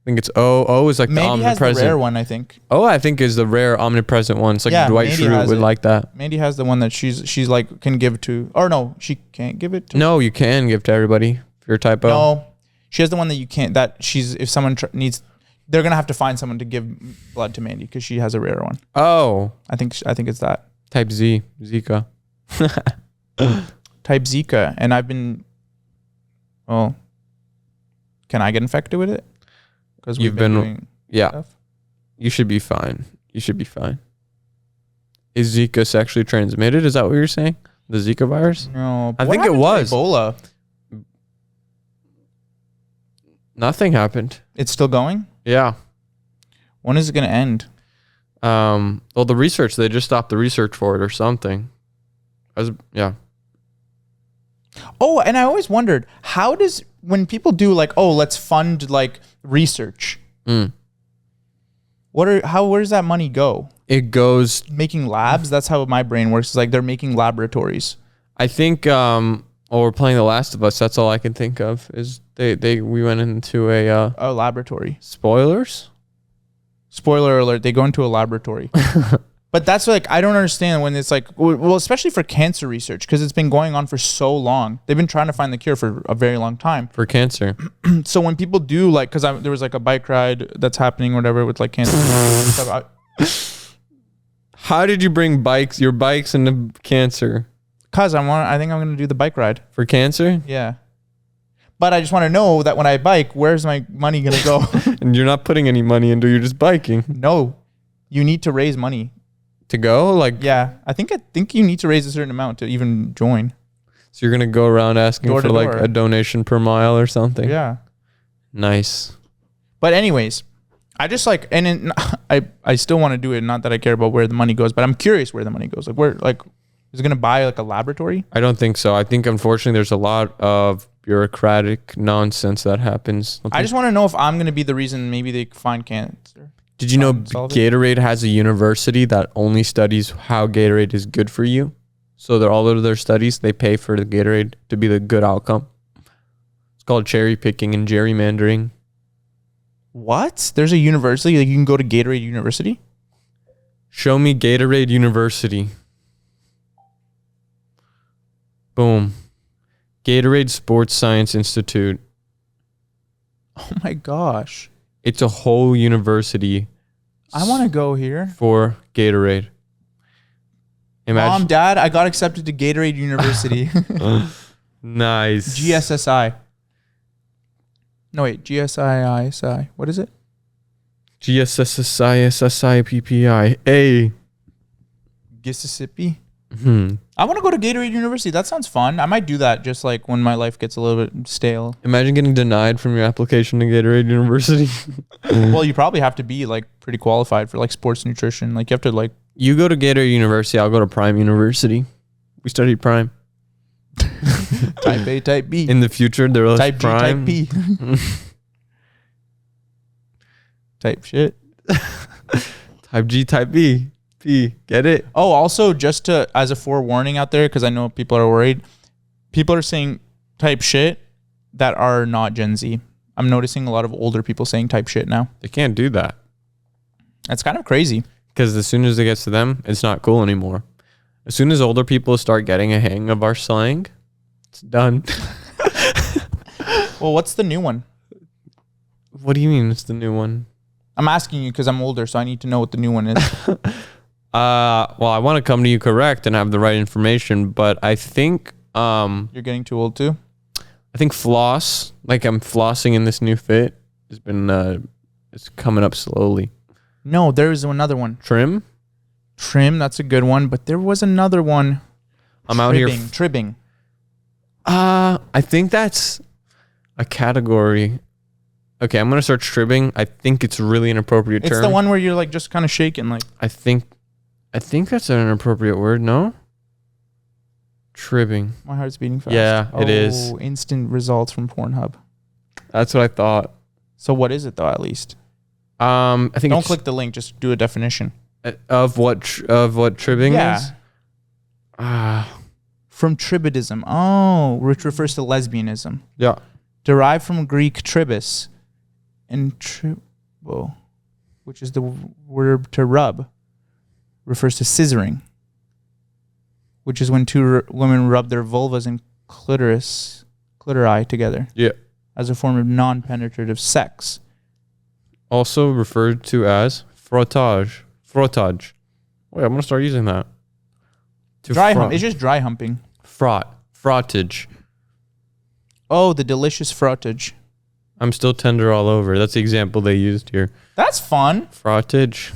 Speaker 2: think it's O. O is like the omnipresent. Mandy has the rare one, I think. O, I think, is the rare omnipresent one. It's like Dwight Schrute would like that. Mandy has the one that she's like can give to. Or no, she can't give it to. No, you can give to everybody if you're type O. No, she has the one that you can't. That if someone needs, they're gonna have to find someone to give blood to Mandy because she has a rare one. Oh, I think it's that. Type Z, Zika. Type Zika, and I've been. Well, can I get infected with it? Because you've been doing stuff? You should be fine. You should be fine. Is Zika sexually transmitted? Is that what you're saying? The Zika virus? No. I think it was. Ebola. Nothing happened. It's still going? Yeah. When is it going to end? Well, the research, they just stopped the research for it or something. Yeah. Oh, and I always wondered, when people do like, oh, let's fund like research. Where does that money go?
Speaker 1: it goes
Speaker 2: making labs. That's how my brain works. It's like they're making laboratories.
Speaker 1: I think we're playing The Last of Us. That's all I can think of is we went into a
Speaker 2: laboratory.
Speaker 1: Spoilers?
Speaker 2: Spoiler alert, they go into a laboratory. But that's like, I don't understand when it's like, well, especially for cancer research, because it's been going on for so long. They've been trying to find the cure for a very long time.
Speaker 1: For cancer.
Speaker 2: So when people do like, because there was like a bike ride that's happening or whatever with like cancer.
Speaker 1: How did you bring your bikes into cancer?
Speaker 2: Because I think I'm going to do the bike ride.
Speaker 1: For cancer?
Speaker 2: Yeah. But I just want to know that when I bike, where's my money going to go?
Speaker 1: And you're not putting any money into, you're just biking.
Speaker 2: No. You need to raise money.
Speaker 1: To go? Like,
Speaker 2: yeah. I think you need to raise a certain amount to even join.
Speaker 1: So you're going to go around asking
Speaker 2: Door
Speaker 1: for like a donation per mile or something?
Speaker 2: Yeah.
Speaker 1: Nice.
Speaker 2: But anyways, I just like, I still want to do it. Not that I care about where the money goes, but I'm curious where the money goes. Like is it going to buy like a laboratory?
Speaker 1: I don't think so. I think unfortunately there's a lot of bureaucratic nonsense that happens.
Speaker 2: I just want to know if I'm going to be the reason maybe they find cancer.
Speaker 1: Did you know Gatorade has a university that only studies how Gatorade is good for you? So all of their studies, they pay for the Gatorade to be the good outcome. It's called cherry picking and gerrymandering.
Speaker 2: What? There's a university? Like you can go to Gatorade University?
Speaker 1: Show me Gatorade University. Boom. Gatorade Sports Science Institute.
Speaker 2: Oh my gosh.
Speaker 1: It's a whole university.
Speaker 2: I want to go here.
Speaker 1: For Gatorade.
Speaker 2: Mom, Dad, I got accepted to Gatorade University.
Speaker 1: Nice.
Speaker 2: GSSI. No, wait. GSISI. What is it?
Speaker 1: GSSISSIPPI. A.
Speaker 2: Mississippi. I want to go to Gatorade University. That sounds fun. I might do that just like when my life gets a little bit stale.
Speaker 1: Imagine getting denied from your application to Gatorade University.
Speaker 2: Well, you probably have to be like pretty qualified for like sports nutrition. Like you have to like.
Speaker 1: You go to Gatorade University. I'll go to Prime University. We studied Prime.
Speaker 2: Type A, Type B.
Speaker 1: In the future, there was
Speaker 2: Type
Speaker 1: Prime.
Speaker 2: G, Type P. Type shit.
Speaker 1: Type G, Type B. P. Get it?
Speaker 2: Oh, also just as a forewarning out there, because I know people are worried. People are saying type shit that are not Gen Z. I'm noticing a lot of older people saying type shit now.
Speaker 1: They can't do that.
Speaker 2: That's kind of crazy. Because
Speaker 1: as soon as it gets to them, it's not cool anymore. As soon as older people start getting a hang of our slang, it's done.
Speaker 2: Well, what's the new one?
Speaker 1: What do you mean it's the new one?
Speaker 2: I'm asking you because I'm older, so I need to know what the new one is.
Speaker 1: Well, I want to come to you correct and have the right information, but I think
Speaker 2: you're getting too old too.
Speaker 1: I think floss, like I'm flossing in this new fit, has been it's coming up slowly.
Speaker 2: No, there is another one.
Speaker 1: Trim,
Speaker 2: that's a good one, but there was another one.
Speaker 1: I'm out here
Speaker 2: tribbing.
Speaker 1: I think that's a category. Okay, I'm gonna search tribbing. I think it's really an appropriate term.
Speaker 2: It's the one where you're like just kind of shaking, like.
Speaker 1: I think that's an appropriate word. No. Tribbing.
Speaker 2: My heart's beating fast.
Speaker 1: Yeah, it is.
Speaker 2: Instant results from Pornhub.
Speaker 1: That's what I thought.
Speaker 2: So what is it though? At least.
Speaker 1: I think.
Speaker 2: Don't click the link. Just do a definition
Speaker 1: of what tribbing is.
Speaker 2: From tribadism. Oh, which refers to lesbianism.
Speaker 1: Yeah.
Speaker 2: Derived from Greek tribus, and which is the word to rub, refers to scissoring, which is when two women rub their vulvas and clitori together.
Speaker 1: Yeah.
Speaker 2: As a form of non-penetrative sex.
Speaker 1: Also referred to as frottage. Frottage. Wait, I'm gonna start using that.
Speaker 2: Dry hump. It's just dry humping.
Speaker 1: Frottage.
Speaker 2: Oh, the delicious frottage.
Speaker 1: I'm still tender all over. That's the example they used here.
Speaker 2: That's fun.
Speaker 1: Frottage.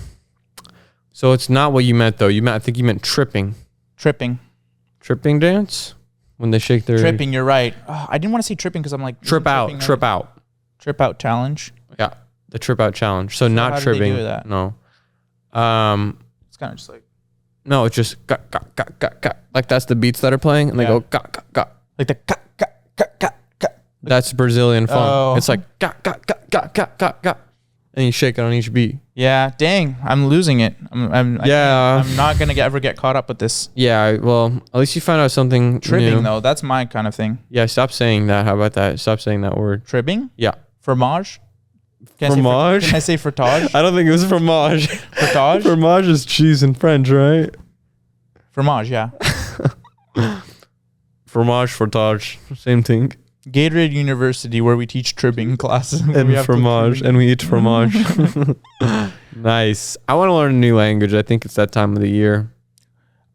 Speaker 1: So it's not what you meant though. I think you meant tripping.
Speaker 2: Tripping
Speaker 1: dance? When they shake their...
Speaker 2: Tripping, you're right. Oh, I didn't want to say tripping because I'm like...
Speaker 1: Trip out.
Speaker 2: Trip out challenge.
Speaker 1: Yeah, the trip out challenge. So not
Speaker 2: how
Speaker 1: tripping.
Speaker 2: Do they do that?
Speaker 1: No.
Speaker 2: It's kind of just like...
Speaker 1: No, it's just... Like that's the beats that are playing. And they go...
Speaker 2: Like the...
Speaker 1: That's Brazilian funk.
Speaker 2: Oh.
Speaker 1: It's like... and you shake it on each beat.
Speaker 2: Yeah, dang, I'm losing it. I'm not gonna ever get caught up with this.
Speaker 1: Yeah, well, at least you found out something
Speaker 2: Tribbing
Speaker 1: new.
Speaker 2: though, that's my kind of thing.
Speaker 1: Yeah, stop saying that. How about that? Stop saying that word.
Speaker 2: Tribbing?
Speaker 1: Yeah.
Speaker 2: Fromage?
Speaker 1: Fromage?
Speaker 2: Can I say fromage?
Speaker 1: I don't think it was fromage.
Speaker 2: Fromage?
Speaker 1: Fromage is cheese in French, right?
Speaker 2: Fromage, yeah.
Speaker 1: Fromage, fromage, same thing.
Speaker 2: Gatorade University, where we teach tribbing classes.
Speaker 1: And fromage, and we eat fromage. Nice. I want to learn a new language. I think it's that time of the year.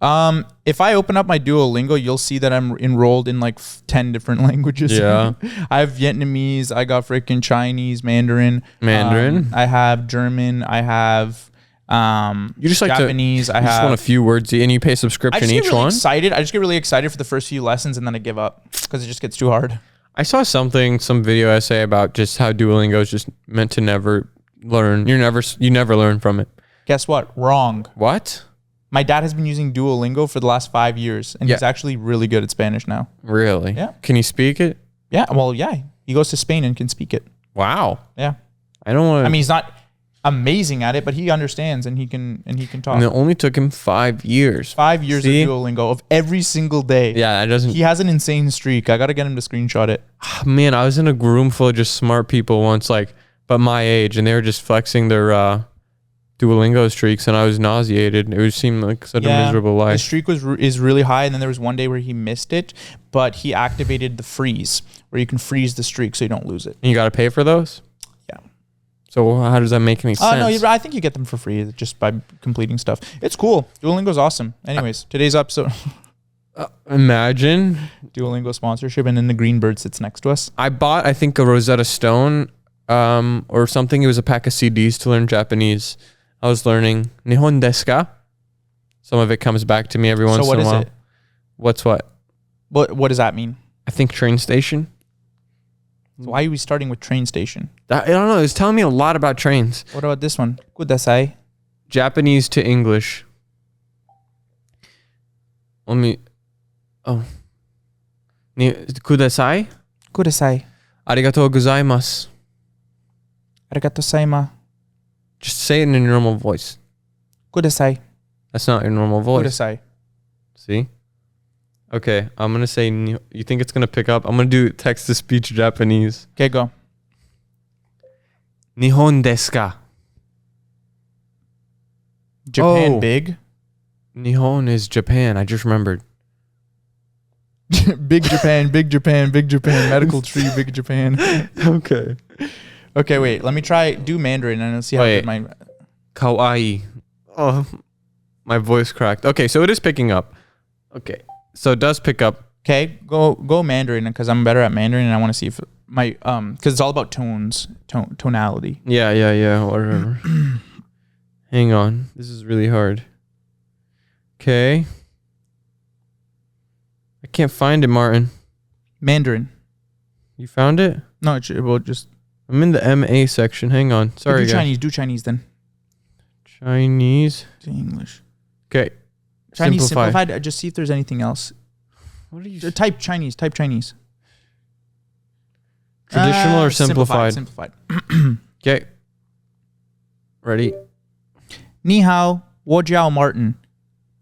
Speaker 2: If I open up my Duolingo, you'll see that I'm enrolled in like 10 different languages.
Speaker 1: Yeah.
Speaker 2: I have Vietnamese. I got freaking Chinese, Mandarin.
Speaker 1: I
Speaker 2: have German. I have
Speaker 1: you just like
Speaker 2: Japanese.
Speaker 1: I just want a few words, and you pay subscription each one.
Speaker 2: Excited. I just get really excited for the first few lessons, and then I give up because it just gets too hard.
Speaker 1: I saw some video essay about just how Duolingo is just meant to never learn. You never learn from it.
Speaker 2: Guess what? Wrong.
Speaker 1: What?
Speaker 2: My dad has been using Duolingo for the last 5 years, and he's actually really good at Spanish now.
Speaker 1: Really?
Speaker 2: Yeah.
Speaker 1: Can you speak it?
Speaker 2: Yeah. Well, yeah. He goes to Spain and can speak it.
Speaker 1: Wow.
Speaker 2: Yeah.
Speaker 1: I don't want.
Speaker 2: I mean, he's not amazing at it, but he understands and he can talk.
Speaker 1: And it only took him 5 years.
Speaker 2: 5 years of Duolingo of every single day.
Speaker 1: Yeah, that doesn't.
Speaker 2: He has an insane streak. I got to get him to screenshot it.
Speaker 1: Man, I was in a room full of just smart people once, but my age, and they were just flexing their Duolingo streaks, and I was nauseated. It would seem like such a miserable life.
Speaker 2: The streak is really high, and then there was one day where he missed it, but he activated the freeze, where you can freeze the streak so you don't lose it.
Speaker 1: And you got to pay for those?
Speaker 2: Yeah.
Speaker 1: So how does that make any sense?
Speaker 2: No, I think you get them for free just by completing stuff. It's cool. Duolingo's awesome. Anyways, today's episode.
Speaker 1: Imagine.
Speaker 2: Duolingo sponsorship, and then the green bird sits next to us.
Speaker 1: I bought, I think, a Rosetta Stone or something. It was a pack of CDs to learn Japanese. I was learning Nihon desu ka? Some of it comes back to me every once in a while. So what is it? What's what?
Speaker 2: What does that mean?
Speaker 1: I think train station.
Speaker 2: So why are we starting with train station?
Speaker 1: I don't know. It's telling me a lot about trains.
Speaker 2: What about this one? Kudasai.
Speaker 1: Japanese to English. Let me. Oh. Kudasai?
Speaker 2: Kudasai.
Speaker 1: Arigatou gozaimasu.
Speaker 2: Arigatou gozaimasu.
Speaker 1: Just say it in your normal voice.
Speaker 2: Kudasai.
Speaker 1: That's not your normal voice.
Speaker 2: Kudasai.
Speaker 1: See? Okay, I'm going to say, you think it's going to pick up? I'm going to do text-to-speech Japanese.
Speaker 2: Okay, go.
Speaker 1: Nihon desu ka?
Speaker 2: Japan big?
Speaker 1: Nihon is Japan. I just remembered.
Speaker 2: Big Japan, big Japan, big Japan. Medical tree, big Japan.
Speaker 1: Okay.
Speaker 2: Okay, wait. Let me do Mandarin and let's see how good my...
Speaker 1: Kawaii. Oh, my voice cracked. Okay, so it is picking up. Okay. So it does pick up.
Speaker 2: Okay, go Mandarin because I'm better at Mandarin and I want to see if my because it's all about tonality.
Speaker 1: Yeah, whatever. Hang on, this is really hard. Okay, I can't find it, Martin.
Speaker 2: Mandarin.
Speaker 1: You found it?
Speaker 2: No, well, just.
Speaker 1: I'm in the MA section. Hang on, sorry, guys.
Speaker 2: Do Chinese then.
Speaker 1: Chinese
Speaker 2: to English.
Speaker 1: Okay.
Speaker 2: Chinese simplified. Just see if there's anything else.
Speaker 1: What are you?
Speaker 2: Type Chinese. Traditional
Speaker 1: or simplified?
Speaker 2: Simplified.
Speaker 1: Okay. Ready?
Speaker 2: 你好，我叫 Martin.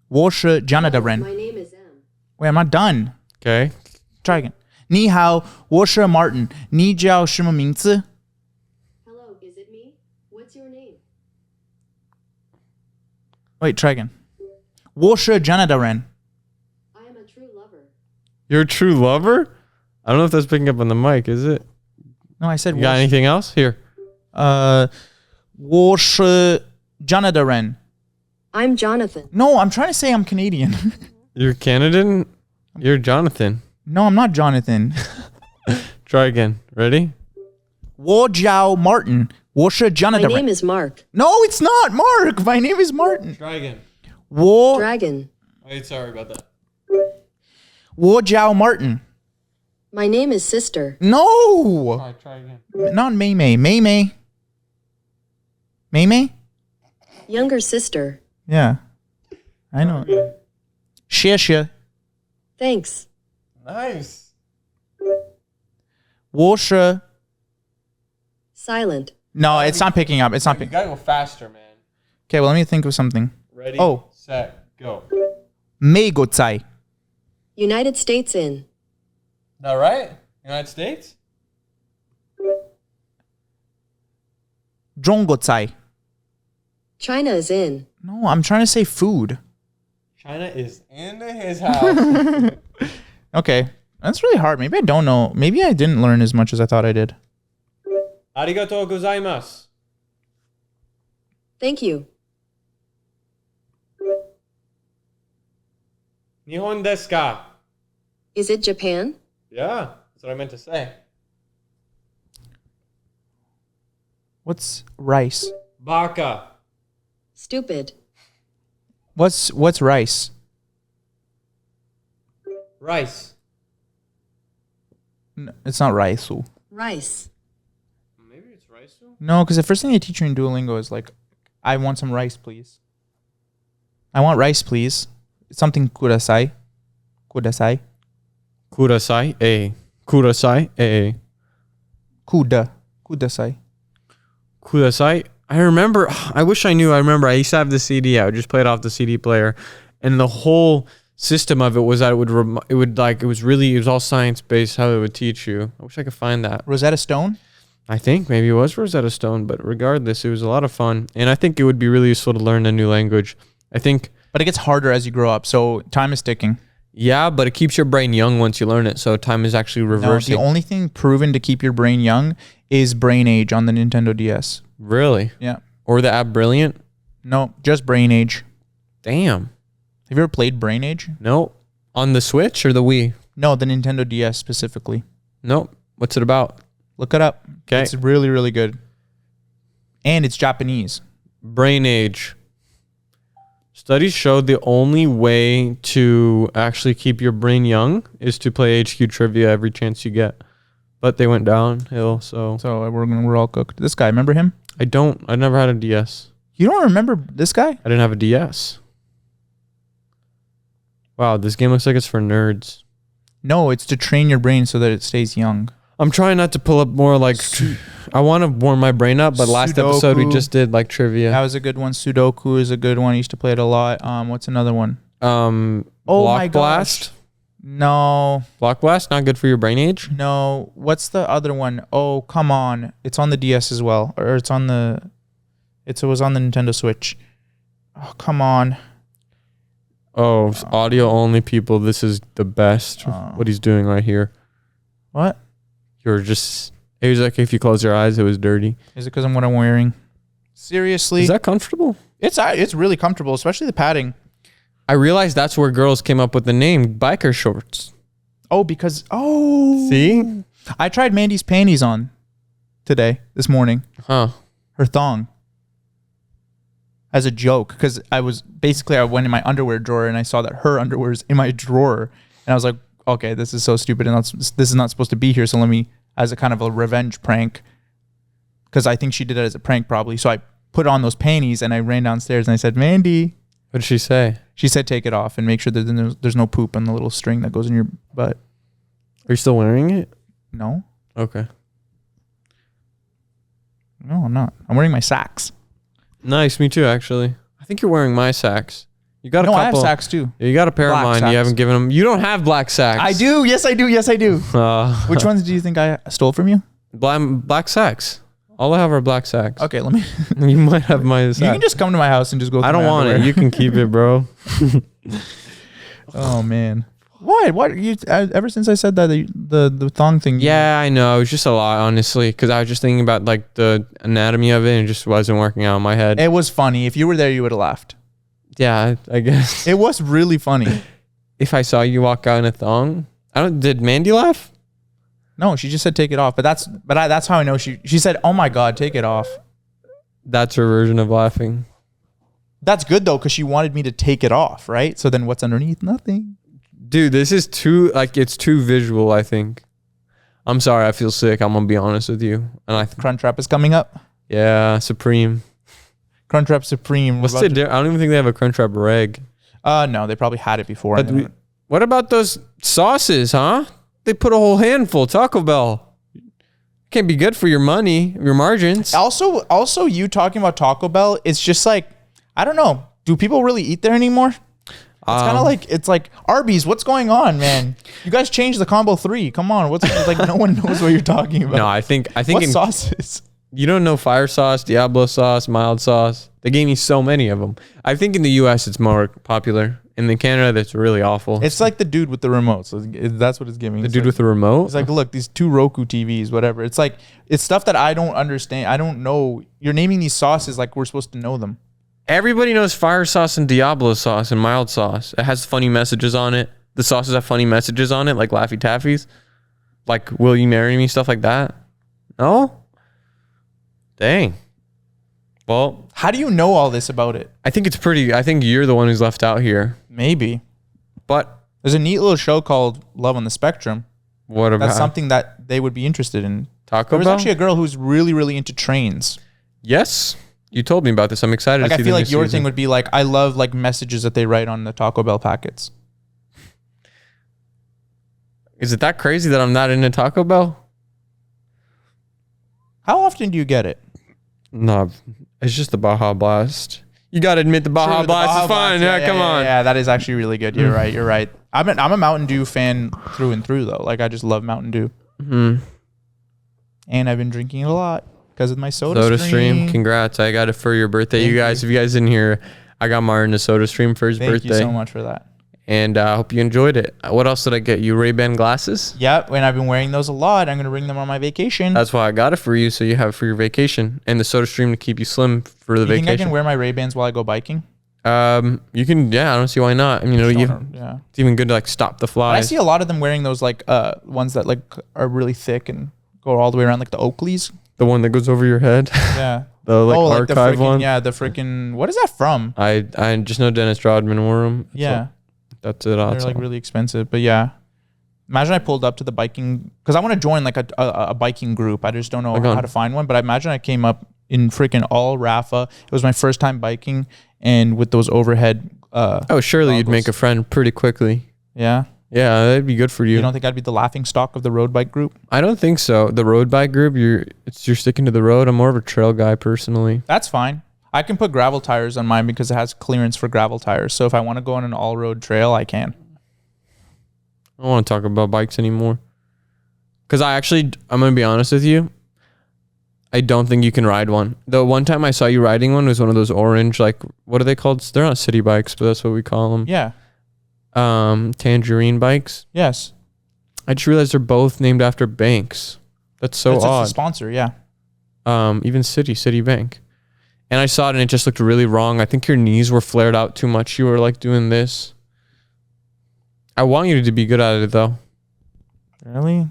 Speaker 2: 我是 Canada人.
Speaker 3: My name is M.
Speaker 2: Wait, I'm not done.
Speaker 1: Okay.
Speaker 2: Try again. 你好，我是 Martin. 你叫什么名字?
Speaker 3: Hello, is it me? What's your name?
Speaker 2: Wait, try again. 我是 Canada人.
Speaker 3: I am a true lover.
Speaker 1: You're a true lover? I don't know if that's picking up on the mic, is it?
Speaker 2: No, I said.
Speaker 1: You got anything else? Here.
Speaker 2: 我是 Canada人.
Speaker 3: I'm Jonathan.
Speaker 2: No, I'm trying to say I'm Canadian.
Speaker 1: You're Canadian? You're Jonathan.
Speaker 2: No, I'm not Jonathan.
Speaker 1: Try again. Ready?
Speaker 2: 我叫 Martin. 我是 Canada
Speaker 3: My name is Mark.
Speaker 2: No, it's not Mark. My name is Martin.
Speaker 1: Try again.
Speaker 3: Dragon.
Speaker 1: Wait, sorry about that.
Speaker 2: 我叫 Martin.
Speaker 3: My name is Sister.
Speaker 2: No.
Speaker 1: Try again.
Speaker 2: Not May. May?
Speaker 3: Younger sister.
Speaker 2: Yeah. I know. 谢谢.
Speaker 3: Thanks.
Speaker 1: Nice.
Speaker 2: 我是
Speaker 3: Silent.
Speaker 2: No, it's not picking up. It's not
Speaker 1: You
Speaker 2: picking.
Speaker 1: gotta go faster, man.
Speaker 2: Okay, well, let me think of something.
Speaker 1: Ready?
Speaker 2: Oh.
Speaker 1: Set. Go.
Speaker 2: Meigotsai.
Speaker 3: United States in.
Speaker 1: Is that right? United States?
Speaker 2: Zhonggotsai.
Speaker 3: China is in.
Speaker 2: No, I'm trying to say food.
Speaker 1: China is in his house.
Speaker 2: Okay, that's really hard. Maybe I don't know. Maybe I didn't learn as much as I thought I did.
Speaker 1: Arigatou gozaimasu.
Speaker 3: Thank you.
Speaker 1: Nihon desu ka?
Speaker 3: Is it Japan?
Speaker 1: Yeah, that's what I meant to say.
Speaker 2: What's rice?
Speaker 1: Baka.
Speaker 3: Stupid.
Speaker 2: What's rice?
Speaker 1: Rice.
Speaker 2: No, it's not rice.
Speaker 3: Rice.
Speaker 1: Maybe it's rice too?
Speaker 2: No, because the first thing they teach you in Duolingo is like, I want some rice, please. I want rice, please. It's something kudasai. Kudasai.
Speaker 1: Kudasai. Kudasai.
Speaker 2: Kudasai.
Speaker 1: Kudasai. I remember, I wish I knew. I remember I used to have the CD. I would just play it off the CD player. And the whole system of it was that it was all science based how it would teach you. I wish I could find that.
Speaker 2: Rosetta Stone?
Speaker 1: I think maybe it was Rosetta Stone, but regardless, it was a lot of fun. And I think it would be really useful to learn a new language.
Speaker 2: But it gets harder as you grow up, so time is ticking.
Speaker 1: Yeah, but it keeps your brain young once you learn it, so time is actually reversing.
Speaker 2: No, the only thing proven to keep your brain young is Brain Age on the Nintendo DS.
Speaker 1: Really?
Speaker 2: Yeah.
Speaker 1: Or the app Brilliant?
Speaker 2: No, just Brain Age.
Speaker 1: Damn.
Speaker 2: Have you ever played Brain Age?
Speaker 1: No. On the Switch or the Wii?
Speaker 2: No, the Nintendo DS specifically.
Speaker 1: Nope. What's it about?
Speaker 2: Look it up.
Speaker 1: Okay.
Speaker 2: It's really, really good. And it's Japanese.
Speaker 1: Brain Age. Studies showed the only way to actually keep your brain young is to play HQ trivia every chance you get. But they went downhill, so
Speaker 2: we're all cooked. This guy, remember him?
Speaker 1: I never had a DS.
Speaker 2: You don't remember this guy?
Speaker 1: I didn't have a DS. Wow, this game looks like it's for nerds.
Speaker 2: No, it's to train your brain so that it stays young.
Speaker 1: I'm trying not to pull up more like I want to warm my brain up, but last episode we just did like trivia.
Speaker 2: That was a good one. Sudoku is a good one. I used to play it a lot. What's another one?
Speaker 1: Block Blast.
Speaker 2: No.
Speaker 1: Block Blast, not good for your brain age?
Speaker 2: No. What's the other one? Oh, come on. It's on the DS as well. Or it was on the Nintendo Switch. Oh, come on.
Speaker 1: Oh, audio only people. This is the best. What he's doing right here.
Speaker 2: What?
Speaker 1: It was like if you close your eyes, it was dirty.
Speaker 2: Is it because I'm what I'm wearing? Seriously?
Speaker 1: Is that comfortable?
Speaker 2: It's really comfortable, especially the padding.
Speaker 1: I realized that's where girls came up with the name biker shorts.
Speaker 2: Oh,
Speaker 1: See?
Speaker 2: I tried Mandy's panties on this morning.
Speaker 1: Huh.
Speaker 2: Her thong. As a joke, because I went in my underwear drawer and I saw that her underwear is in my drawer. And I was like, okay, this is so stupid and this is not supposed to be here. So let me, as a kind of a revenge prank, because I think she did it as a prank probably. So I put on those panties and I ran downstairs and I said, Mandy.
Speaker 1: What did she say?
Speaker 2: She said, take it off and make sure that there's no poop on the little string that goes in your butt.
Speaker 1: Are you still wearing it?
Speaker 2: No.
Speaker 1: Okay.
Speaker 2: No, I'm not. I'm wearing my socks.
Speaker 1: Nice, me too, actually. I think you're wearing my sacks. You got a couple.
Speaker 2: I have sacks too.
Speaker 1: Yeah, you got a pair
Speaker 2: Black
Speaker 1: of mine.
Speaker 2: sacks.
Speaker 1: You haven't given them. You don't have black sacks.
Speaker 2: I do. Yes, I do. Which ones do you think I stole from you?
Speaker 1: Black sacks. All I have are black sacks.
Speaker 2: Okay, let me.
Speaker 1: You might have my sacks.
Speaker 2: You can just come to my house and just go.
Speaker 1: I don't want it. You can keep it, bro.
Speaker 2: Oh man. Why? What? Ever since I said that the thong thing.
Speaker 1: Yeah, I know. It was just a lot, honestly, because I was just thinking about like the anatomy of it, and it just wasn't working out in my head.
Speaker 2: It was funny. If you were there, you would have laughed.
Speaker 1: Yeah, I guess
Speaker 2: it was really funny.
Speaker 1: If I saw you walk out in a thong, did Mandy laugh?
Speaker 2: No, she just said take it off. But that's how I know she said, "Oh my God, take it off."
Speaker 1: That's her version of laughing.
Speaker 2: That's good though, because she wanted me to take it off, right? So then what's underneath? Nothing.
Speaker 1: Dude, this is it's too visual, I think. I'm sorry, I feel sick. I'm gonna be honest with you. And
Speaker 2: Crunchwrap is coming up.
Speaker 1: Yeah, Supreme.
Speaker 2: Crunchwrap Supreme.
Speaker 1: What's the difference? I don't even think they have a Crunchwrap Reg.
Speaker 2: No, they probably had it before.
Speaker 1: What about those sauces, huh? They put a whole handful. Taco Bell. Can't be good for your money, your margins.
Speaker 2: Also, you talking about Taco Bell, it's just like, I don't know. Do people really eat there anymore? It's kind of like, it's like Arby's. What's going on, man? You guys changed the combo 3. Come on. What's like, no one knows what you're talking about.
Speaker 1: No, I think
Speaker 2: what sauces?
Speaker 1: You don't know fire sauce, Diablo sauce, mild sauce. They gave me so many of them. I think in the US it's more popular. In the Canada, that's really awful.
Speaker 2: It's like the dude with the remote. So that's what it's giving.
Speaker 1: The dude with the remote?
Speaker 2: It's like, look, these 2 Roku TVs, whatever. It's like, it's stuff that I don't understand. I don't know. You're naming these sauces like we're supposed to know them.
Speaker 1: Everybody knows fire sauce and Diablo sauce and mild sauce. It has funny messages on it. The sauces have funny messages on it, like Laffy Taffies. Like, will you marry me? Stuff like that. No? Dang. Well,
Speaker 2: how do you know all this about it?
Speaker 1: I think you're the one who's left out here.
Speaker 2: Maybe.
Speaker 1: But
Speaker 2: there's a neat little show called Love on the Spectrum.
Speaker 1: What about?
Speaker 2: That's something that they would be interested in.
Speaker 1: Taco
Speaker 2: Bell?
Speaker 1: There
Speaker 2: was actually a girl who's really, really into trains.
Speaker 1: Yes. You told me about this. I'm excited to see
Speaker 2: I feel like your thing would be like, I love like messages that they write on the Taco Bell packets.
Speaker 1: Is it that crazy that I'm not into Taco Bell?
Speaker 2: How often do you get it?
Speaker 1: No, it's just the Baja Blast. You got to admit the Baja Blast is fun. Yeah, come on.
Speaker 2: Yeah, that is actually really good. You're right. You're right. I'm a Mountain Dew fan through and through, though. Like, I just love Mountain Dew.
Speaker 1: Mm-hmm.
Speaker 2: And I've been drinking it a lot because of my soda stream.
Speaker 1: Congrats. I got it for your birthday.
Speaker 2: Thank
Speaker 1: you guys, if you guys didn't hear, I got Martin a soda stream for his birthday.
Speaker 2: Thank you so much for that.
Speaker 1: And I hope you enjoyed it. What else did I get you? Ray-Ban glasses?
Speaker 2: Yep, and I've been wearing those a lot. I'm going to bring them on my vacation.
Speaker 1: That's why I got it for you, so you have it for your vacation. And the soda stream to keep you slim for the vacation.
Speaker 2: You think I can wear my Ray-Bans while I go biking?
Speaker 1: You can, yeah, I don't see why not. I mean, it's even good to like stop the flies.
Speaker 2: But I see a lot of them wearing those like ones that like are really thick and go all the way around, like the Oakleys.
Speaker 1: The one that goes over your head?
Speaker 2: Yeah.
Speaker 1: The archive one?
Speaker 2: Yeah, the freaking, what is that from?
Speaker 1: I just know Dennis Rodman wore them.
Speaker 2: Yeah.
Speaker 1: That's it.
Speaker 2: They're like really expensive, but yeah. Imagine I pulled up to the biking, because I want to join like a biking group. I just don't know how to find one, but I imagine I came up in freaking all Rafa. It was my first time biking, and with those overhead
Speaker 1: surely
Speaker 2: goggles.
Speaker 1: You'd make a friend pretty quickly.
Speaker 2: Yeah.
Speaker 1: Yeah, that'd be good for you.
Speaker 2: You don't think I'd be the laughing stock of the road bike group?
Speaker 1: I don't think so. The road bike group, you're sticking to the road. I'm more of a trail guy personally.
Speaker 2: That's fine. I can put gravel tires on mine because it has clearance for gravel tires. So if I want to go on an all-road trail, I can.
Speaker 1: I don't want to talk about bikes anymore. Because I'm going to be honest with you. I don't think you can ride one. The one time I saw you riding one was one of those orange, like, what are they called? They're not city bikes, but that's what we call them.
Speaker 2: Yeah.
Speaker 1: Tangerine bikes.
Speaker 2: Yes.
Speaker 1: I just realized they're both named after banks. That's so odd.
Speaker 2: It's a sponsor, yeah.
Speaker 1: Even Citibank. And I saw it and it just looked really wrong. I think your knees were flared out too much. You were like doing this. I want you to be good at it though.
Speaker 2: Really?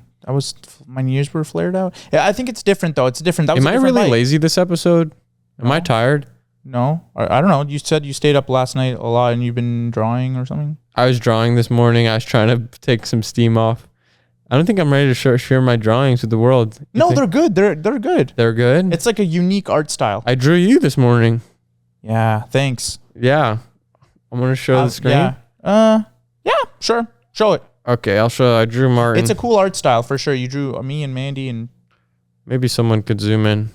Speaker 2: My knees were flared out. Yeah, I think it's different though. It's different.
Speaker 1: Am I really lazy this episode? Am I tired?
Speaker 2: No, I don't know. You said you stayed up last night a lot and you've been drawing or something.
Speaker 1: I was drawing this morning. I was trying to take some steam off. I don't think I'm ready to share my drawings with the world.
Speaker 2: They're good. They're good.
Speaker 1: They're good?
Speaker 2: It's like a unique art style.
Speaker 1: I drew you this morning.
Speaker 2: Yeah, thanks.
Speaker 1: Yeah. I'm going to show the screen.
Speaker 2: Yeah, sure. Show it.
Speaker 1: Okay, I'll show. I drew Martin.
Speaker 2: It's a cool art style for sure. You drew me and Mandy and...
Speaker 1: Maybe someone could zoom in.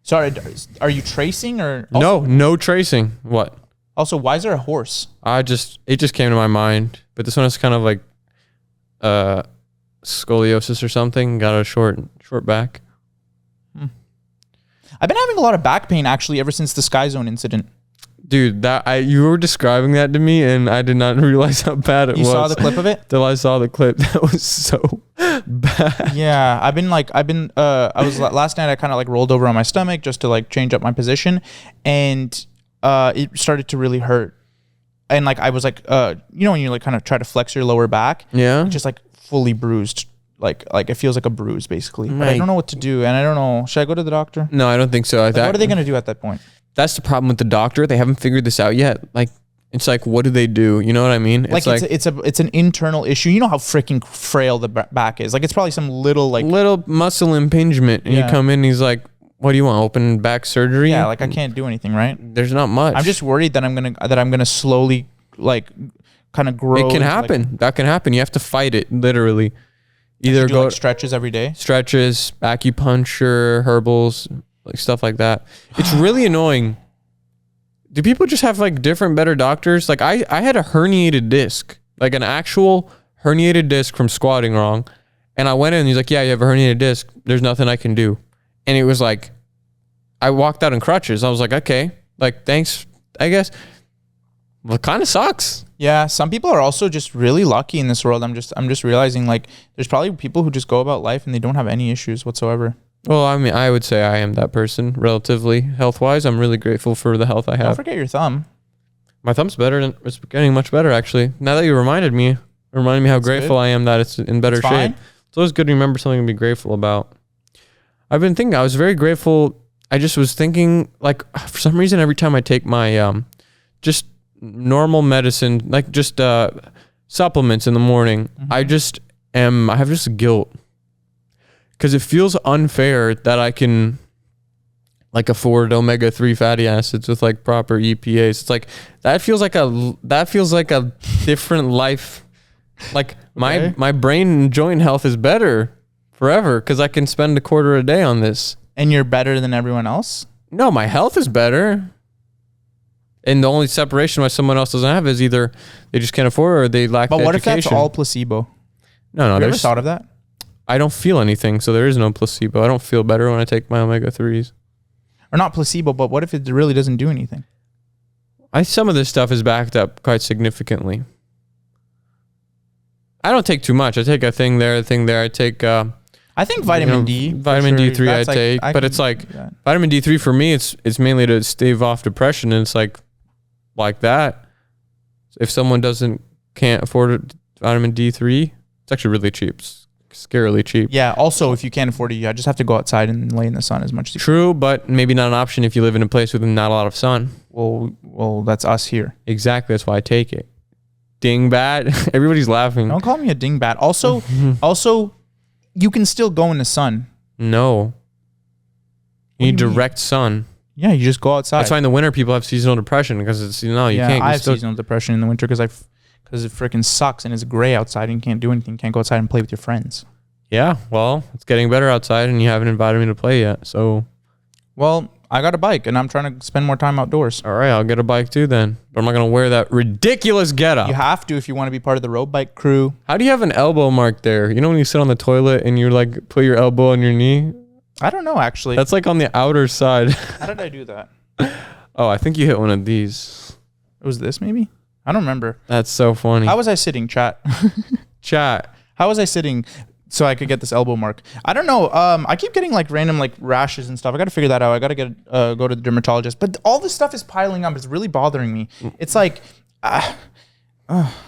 Speaker 2: Sorry, are you tracing or...
Speaker 1: No tracing. What?
Speaker 2: Also, why is there a horse?
Speaker 1: It just came to my mind. But this one is kind of like scoliosis or something. Got a short back.
Speaker 2: I've been having a lot of back pain actually ever since the Sky Zone incident.
Speaker 1: Dude, you were describing that to me and I did not realize how bad it was.
Speaker 2: You saw the clip of it?
Speaker 1: Till I saw the clip. That was so bad.
Speaker 2: Yeah, last night I kind of like rolled over on my stomach just to like change up my position and it started to really hurt. And like I was like when you like kind of try to flex your lower back,
Speaker 1: yeah,
Speaker 2: just like fully bruised. Like it feels like a bruise basically. But I don't know what to do and I don't know. Should I go to the doctor?
Speaker 1: No, I don't think so.
Speaker 2: What are they going to do at that point?
Speaker 1: That's the problem with the doctor. They haven't figured this out yet. Like, it's like, what do they do? You know what I mean?
Speaker 2: It's an internal issue. You know how freaking frail the back is. Like, it's probably some little
Speaker 1: muscle impingement. And you come in and he's like, what do you want? Open back surgery?
Speaker 2: Yeah, like I can't do anything, right?
Speaker 1: There's not much.
Speaker 2: I'm just worried that I'm gonna slowly like kind of grows.
Speaker 1: It can happen.
Speaker 2: Like,
Speaker 1: that can happen. You have to fight it, literally. Either
Speaker 2: do
Speaker 1: go
Speaker 2: like stretches every day.
Speaker 1: Stretches, acupuncture, herbals, like stuff like that. It's really annoying. Do people just have like different, better doctors? Like I had a herniated disc, like an actual herniated disc from squatting wrong. And I went in and he's like, yeah, you have a herniated disc. There's nothing I can do. And it was like, I walked out in crutches. I was like, okay, like, thanks, I guess. Well, it kind of sucks.
Speaker 2: Yeah, some people are also just really lucky in this world. I'm just realizing like there's probably people who just go about life and they don't have any issues whatsoever.
Speaker 1: Well, I mean, I would say I am that person relatively health-wise. I'm really grateful for the health I have.
Speaker 2: Don't forget your thumb.
Speaker 1: My thumb's better. It's getting much better, actually. Now that you reminded me how grateful I am that it's in better shape. It's always good to remember something to be grateful about. I've been thinking, I was very grateful. I just was thinking, like, for some reason, every time I take my just normal medicine, like just supplements in the morning, I have just guilt. Because it feels unfair that I can like afford omega-3 fatty acids with like proper EPAs. It's like that feels like a different life. Like my brain and joint health is better forever because I can spend a quarter a day on this.
Speaker 2: And you're better than everyone else?
Speaker 1: No, my health is better. And the only separation why someone else doesn't have is either they just can't afford it or they lack the education.
Speaker 2: But what if that's all placebo?
Speaker 1: No.
Speaker 2: Have you ever thought of that?
Speaker 1: I don't feel anything, so there is no placebo. I don't feel better when I take my omega-3s.
Speaker 2: Or not placebo, but what if it really doesn't do anything?
Speaker 1: Some of this stuff is backed up quite significantly. I don't take too much. I take a thing there. I take...
Speaker 2: I think vitamin D.
Speaker 1: Vitamin D3 I take, but it's like vitamin D3 for me, it's mainly to stave off depression, and it's like that. If someone can't afford vitamin D3, it's actually really cheap. It's scarily cheap.
Speaker 2: Yeah. Also, if you can't afford it, you just have to go outside and lay in the sun as much as you can.
Speaker 1: True, but maybe not an option if you live in a place with not a lot of sun.
Speaker 2: Well, that's us here.
Speaker 1: Exactly. That's why I take it. Dingbat. Everybody's laughing.
Speaker 2: Don't call me a dingbat. Also, you can still go in the sun.
Speaker 1: No. You need direct sun.
Speaker 2: Yeah, you just go outside.
Speaker 1: That's why in the winter people have seasonal depression because it's you can't.
Speaker 2: I have seasonal depression in the winter because it freaking sucks and it's gray outside and you can't do anything. You can't go outside and play with your friends.
Speaker 1: Yeah, well, it's getting better outside and you haven't invited me to play yet. So,
Speaker 2: well, I got a bike and I'm trying to spend more time outdoors.
Speaker 1: All right, I'll get a bike too then. But I'm not gonna wear that ridiculous getup.
Speaker 2: You have to if you want to be part of the road bike crew.
Speaker 1: How do you have an elbow mark there? You know when you sit on the toilet and you like put your elbow on your knee?
Speaker 2: I don't know actually.
Speaker 1: That's like on the outer side.
Speaker 2: How did I do that?
Speaker 1: Oh, I think you hit one of these.
Speaker 2: It was this maybe? I don't remember.
Speaker 1: That's so funny.
Speaker 2: How was I sitting, chat?
Speaker 1: Chat.
Speaker 2: How was I sitting so I could get this elbow mark? I don't know. I keep getting like random like rashes and stuff. I got to figure that out. I got to go to the dermatologist. But all this stuff is piling up. It's really bothering me. It's like
Speaker 1: a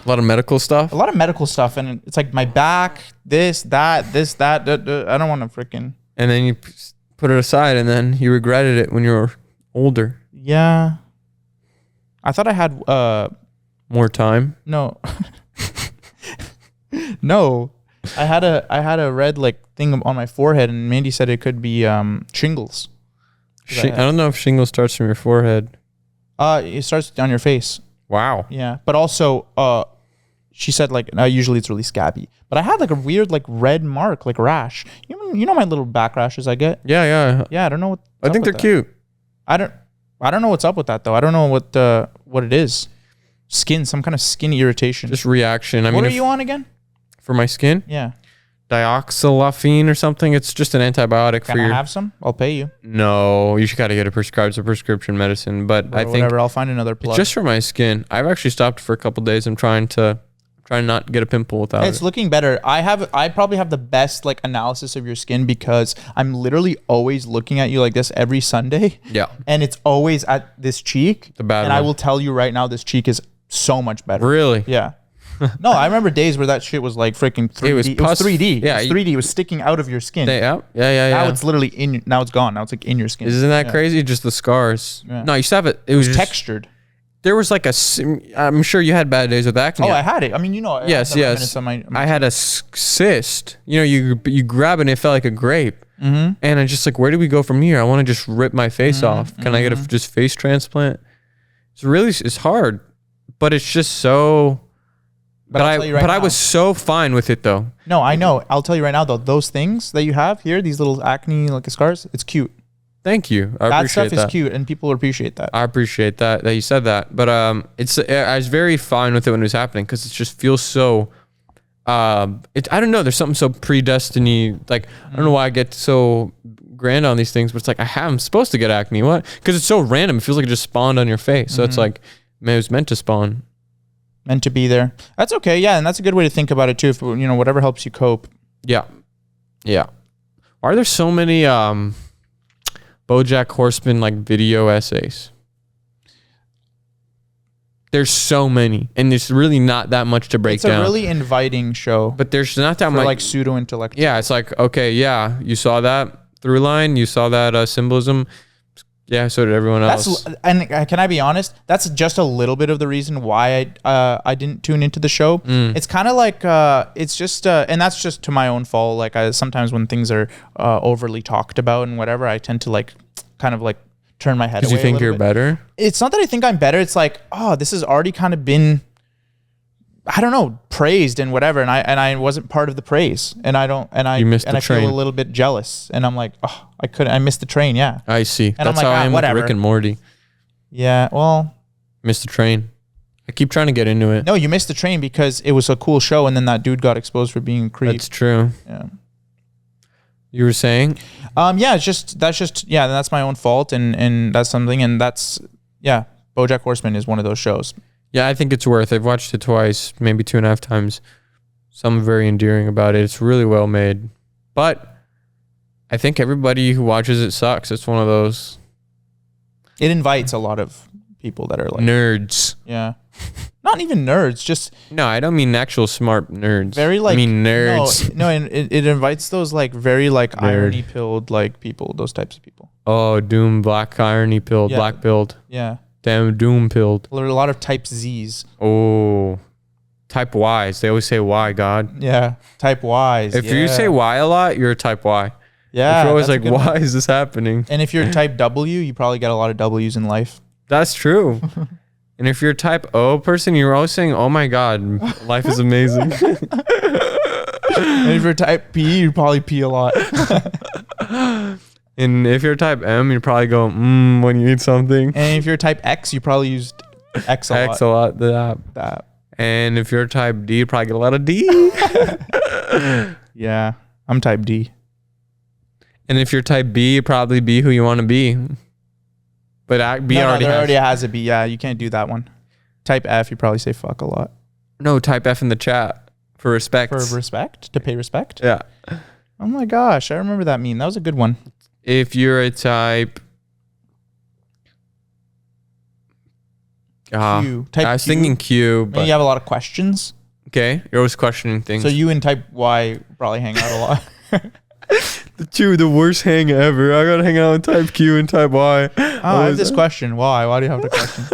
Speaker 1: lot of medical stuff.
Speaker 2: A lot of medical stuff, and it's like my back, this, that. I don't want to freaking.
Speaker 1: And then you put it aside, and then you regretted it when you were older.
Speaker 2: Yeah. I thought I had
Speaker 1: more time.
Speaker 2: No. No. I had a red like thing on my forehead, and Mandy said it could be shingles.
Speaker 1: I don't know if shingles starts from your forehead.
Speaker 2: It starts on your face.
Speaker 1: Wow.
Speaker 2: Yeah, but also she said like usually it's really scabby, but I had like a weird like red mark, like rash. You know my little back rashes I get.
Speaker 1: Yeah.
Speaker 2: Yeah, I don't know what.
Speaker 1: I think they're cute.
Speaker 2: I don't know what's up with that though. I don't know what it is. Skin, some kind of skin irritation.
Speaker 1: Just reaction.
Speaker 2: What are you on again?
Speaker 1: For my skin?
Speaker 2: Yeah.
Speaker 1: Dioxylophene or something. It's just an antibiotic
Speaker 2: Can I have some? I'll pay you.
Speaker 1: No, you should got to get it prescribed. It's a prescription medicine, but I think
Speaker 2: whatever. I'll find another plug.
Speaker 1: Just for my skin. I've actually stopped for a couple days. I'm trying not to get a pimple without it.
Speaker 2: It's looking better. I probably have the best like analysis of your skin because I'm literally always looking at you like this every Sunday.
Speaker 1: Yeah.
Speaker 2: And it's always at this cheek.
Speaker 1: The bad one.
Speaker 2: I will tell you right now, this cheek is so much better.
Speaker 1: Really?
Speaker 2: Yeah. No, I remember days where that shit was like freaking 3D. It was 3D.
Speaker 1: Yeah,
Speaker 2: it was 3D. It was sticking out of your skin.
Speaker 1: Yeah.
Speaker 2: Now it's literally now it's gone. Now it's like in your skin.
Speaker 1: Isn't that crazy? Just the scars.
Speaker 2: Yeah.
Speaker 1: No, you used to have it. It was just
Speaker 2: textured.
Speaker 1: There was like I'm sure you had bad days with acne.
Speaker 2: Oh, I had it. I mean,
Speaker 1: Yes. I had a cyst. You grab it and it felt like a grape.
Speaker 2: Mm-hmm.
Speaker 1: And I'm just like, where do we go from here? I want to just rip my face off. Can I get a just face transplant? It's hard, but it's just so
Speaker 2: But I'll tell you right
Speaker 1: I
Speaker 2: now-
Speaker 1: was so fine with it though.
Speaker 2: No, I know. I'll tell you right now though. Those things that you have here, these little acne like scars, it's cute.
Speaker 1: Thank you. I
Speaker 2: That
Speaker 1: appreciate
Speaker 2: stuff is cute, and people appreciate that.
Speaker 1: I appreciate that you said that. But I was very fine with it when it was happening because it just feels so. I don't know. There's something so predestiny. Like I don't know why I get so grand on these things, but it's like I'm supposed to get acne. What? Because it's so random. It feels like it just spawned on your face. So it's like man, it was meant to spawn.
Speaker 2: Meant to be there. That's okay. Yeah, and that's a good way to think about it too. If whatever helps you cope.
Speaker 1: Yeah. Why are there so many Bojack Horseman like video essays? There's so many, and there's really not that much to break down.
Speaker 2: It's a really inviting show,
Speaker 1: but there's not that
Speaker 2: for
Speaker 1: much
Speaker 2: like pseudo intellectual.
Speaker 1: Yeah, it's like okay, yeah, you saw that through line, you saw that symbolism. Yeah, so did everyone else.
Speaker 2: And can I be honest? That's just a little bit of the reason why I didn't tune into the show. It's kind of like it's just and that's just to my own fault. Like sometimes when things are overly talked about and whatever, I tend to like kind of like turn my head away.
Speaker 1: Because you think you're
Speaker 2: bit.
Speaker 1: better?
Speaker 2: It's not that I think I'm better. It's like, oh, this has already kind of been, I don't know, praised and whatever, and I wasn't part of the praise, and I feel a little bit jealous, and I'm like, oh, I missed the train. Yeah,
Speaker 1: I see.
Speaker 2: And
Speaker 1: that's
Speaker 2: I'm like,
Speaker 1: how I am
Speaker 2: whatever.
Speaker 1: with Rick and Morty.
Speaker 2: Yeah, well,
Speaker 1: Missed the train. I keep trying to get into it.
Speaker 2: no, you missed the train because it was a cool show, and then that dude got exposed for being a creep.
Speaker 1: That's true.
Speaker 2: Yeah.
Speaker 1: You were saying?
Speaker 2: Yeah, that's my own fault, and that's something, and that's BoJack Horseman is one of those shows.
Speaker 1: Yeah, I think it's worth. I've watched it twice, maybe 2.5 times. Something very endearing about it. It's really well made, but I think everybody who watches it sucks. It's one of those.
Speaker 2: It invites a lot of people that are like
Speaker 1: nerds.
Speaker 2: Yeah. Not even nerds, just
Speaker 1: no, I don't mean actual smart nerds.
Speaker 2: Very like
Speaker 1: I mean nerds.
Speaker 2: No, and it invites those like very like irony pilled like people, those types of people.
Speaker 1: Oh, doom, black irony pilled, black pilled.
Speaker 2: Yeah.
Speaker 1: Damn, doom pilled.
Speaker 2: Well, there are a lot of type Z's.
Speaker 1: Oh, type Y's. They always say Y, God.
Speaker 2: Yeah, type Y's.
Speaker 1: If you say Y a lot, you're a type Y.
Speaker 2: Yeah.
Speaker 1: If you're always like, why is this happening?
Speaker 2: And if you're type W, you probably get a lot of W's in life.
Speaker 1: That's true. And if you're a type O person, you're always saying, oh my God, life is amazing.
Speaker 2: And if you're type P, you probably pee a lot.
Speaker 1: And if you're type M, you probably go, when you eat something.
Speaker 2: And if you're type X, you probably used X a lot.
Speaker 1: X a lot, that. And if you're type D, you probably get a lot of D.
Speaker 2: Yeah, I'm type D.
Speaker 1: And if you're type B, you probably be who you want to be. But B
Speaker 2: already has a B. Yeah, you can't do that one. Type F, you probably say fuck a lot.
Speaker 1: No, type F in the chat for respect.
Speaker 2: For respect? To pay respect?
Speaker 1: Yeah.
Speaker 2: Oh my gosh, I remember that meme. That was a good one.
Speaker 1: If you're a type
Speaker 2: Q.
Speaker 1: I was thinking Q, but
Speaker 2: you have a lot of questions.
Speaker 1: Okay, you're always questioning things.
Speaker 2: So you and type Y probably hang out a lot.
Speaker 1: The worst hang ever. I gotta hang out with type Q and type Y.
Speaker 2: I have this question. Why? Why do you have the question?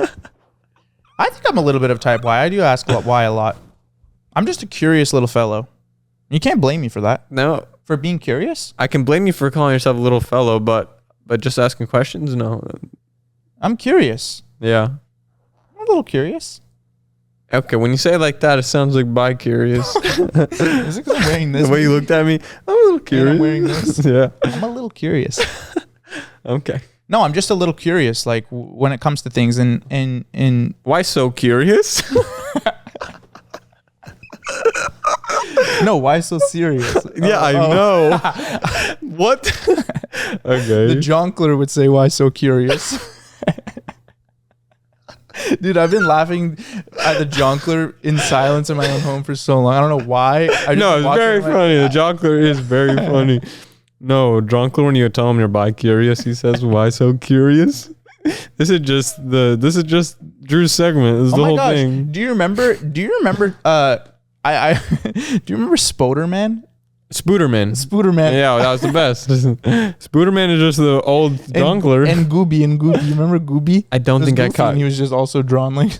Speaker 2: I think I'm a little bit of type Y. I do ask why a lot. I'm just a curious little fellow. You can't blame me for that.
Speaker 1: No.
Speaker 2: For being curious?
Speaker 1: I can blame you for calling yourself a little fellow, but just asking questions? No.
Speaker 2: I'm curious.
Speaker 1: Yeah.
Speaker 2: I'm a little curious.
Speaker 1: Okay, when you say it like that, it sounds like bi-curious.
Speaker 2: Is it because I'm wearing this?
Speaker 1: The way you looked at me, I'm a little curious.
Speaker 2: I'm wearing this.
Speaker 1: Yeah.
Speaker 2: I'm a little curious.
Speaker 1: Okay.
Speaker 2: No, I'm just a little curious, like when it comes to things and
Speaker 1: why so curious?
Speaker 2: No, why so serious?
Speaker 1: Yeah, I know. What? Okay.
Speaker 2: The jonkler would say, why so curious? Dude, I've been laughing at the jonkler in silence in my own home for so long. I don't know why.
Speaker 1: No, it's very funny. The jonkler is very funny. No, jonkler, when you tell him you're bi-curious, he says, why so curious? This is just Drew's segment. This is the whole thing.
Speaker 2: Do you remember do you remember Spoderman? Spooderman.
Speaker 1: Yeah, that was the best. Spooderman is just the old jonkler.
Speaker 2: And Gooby. You remember Gooby?
Speaker 1: I don't think I caught.
Speaker 2: He was just also drawn like.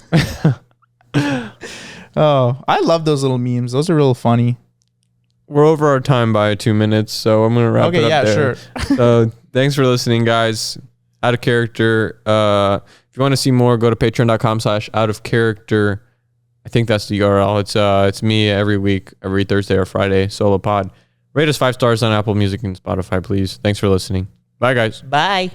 Speaker 2: Oh, I love those little memes. Those are real funny.
Speaker 1: We're over our time by 2 minutes, so I'm gonna wrap it up there.
Speaker 2: Sure.
Speaker 1: So thanks for listening, guys. Out of Character. If you want to see more, go to patreon.com/outofcharacter. I I think that's the URL. It's me every week, every Thursday or Friday, solo pod. Rate us 5 stars on Apple Music and Spotify, please. Thanks for listening. Bye, guys.
Speaker 4: Bye.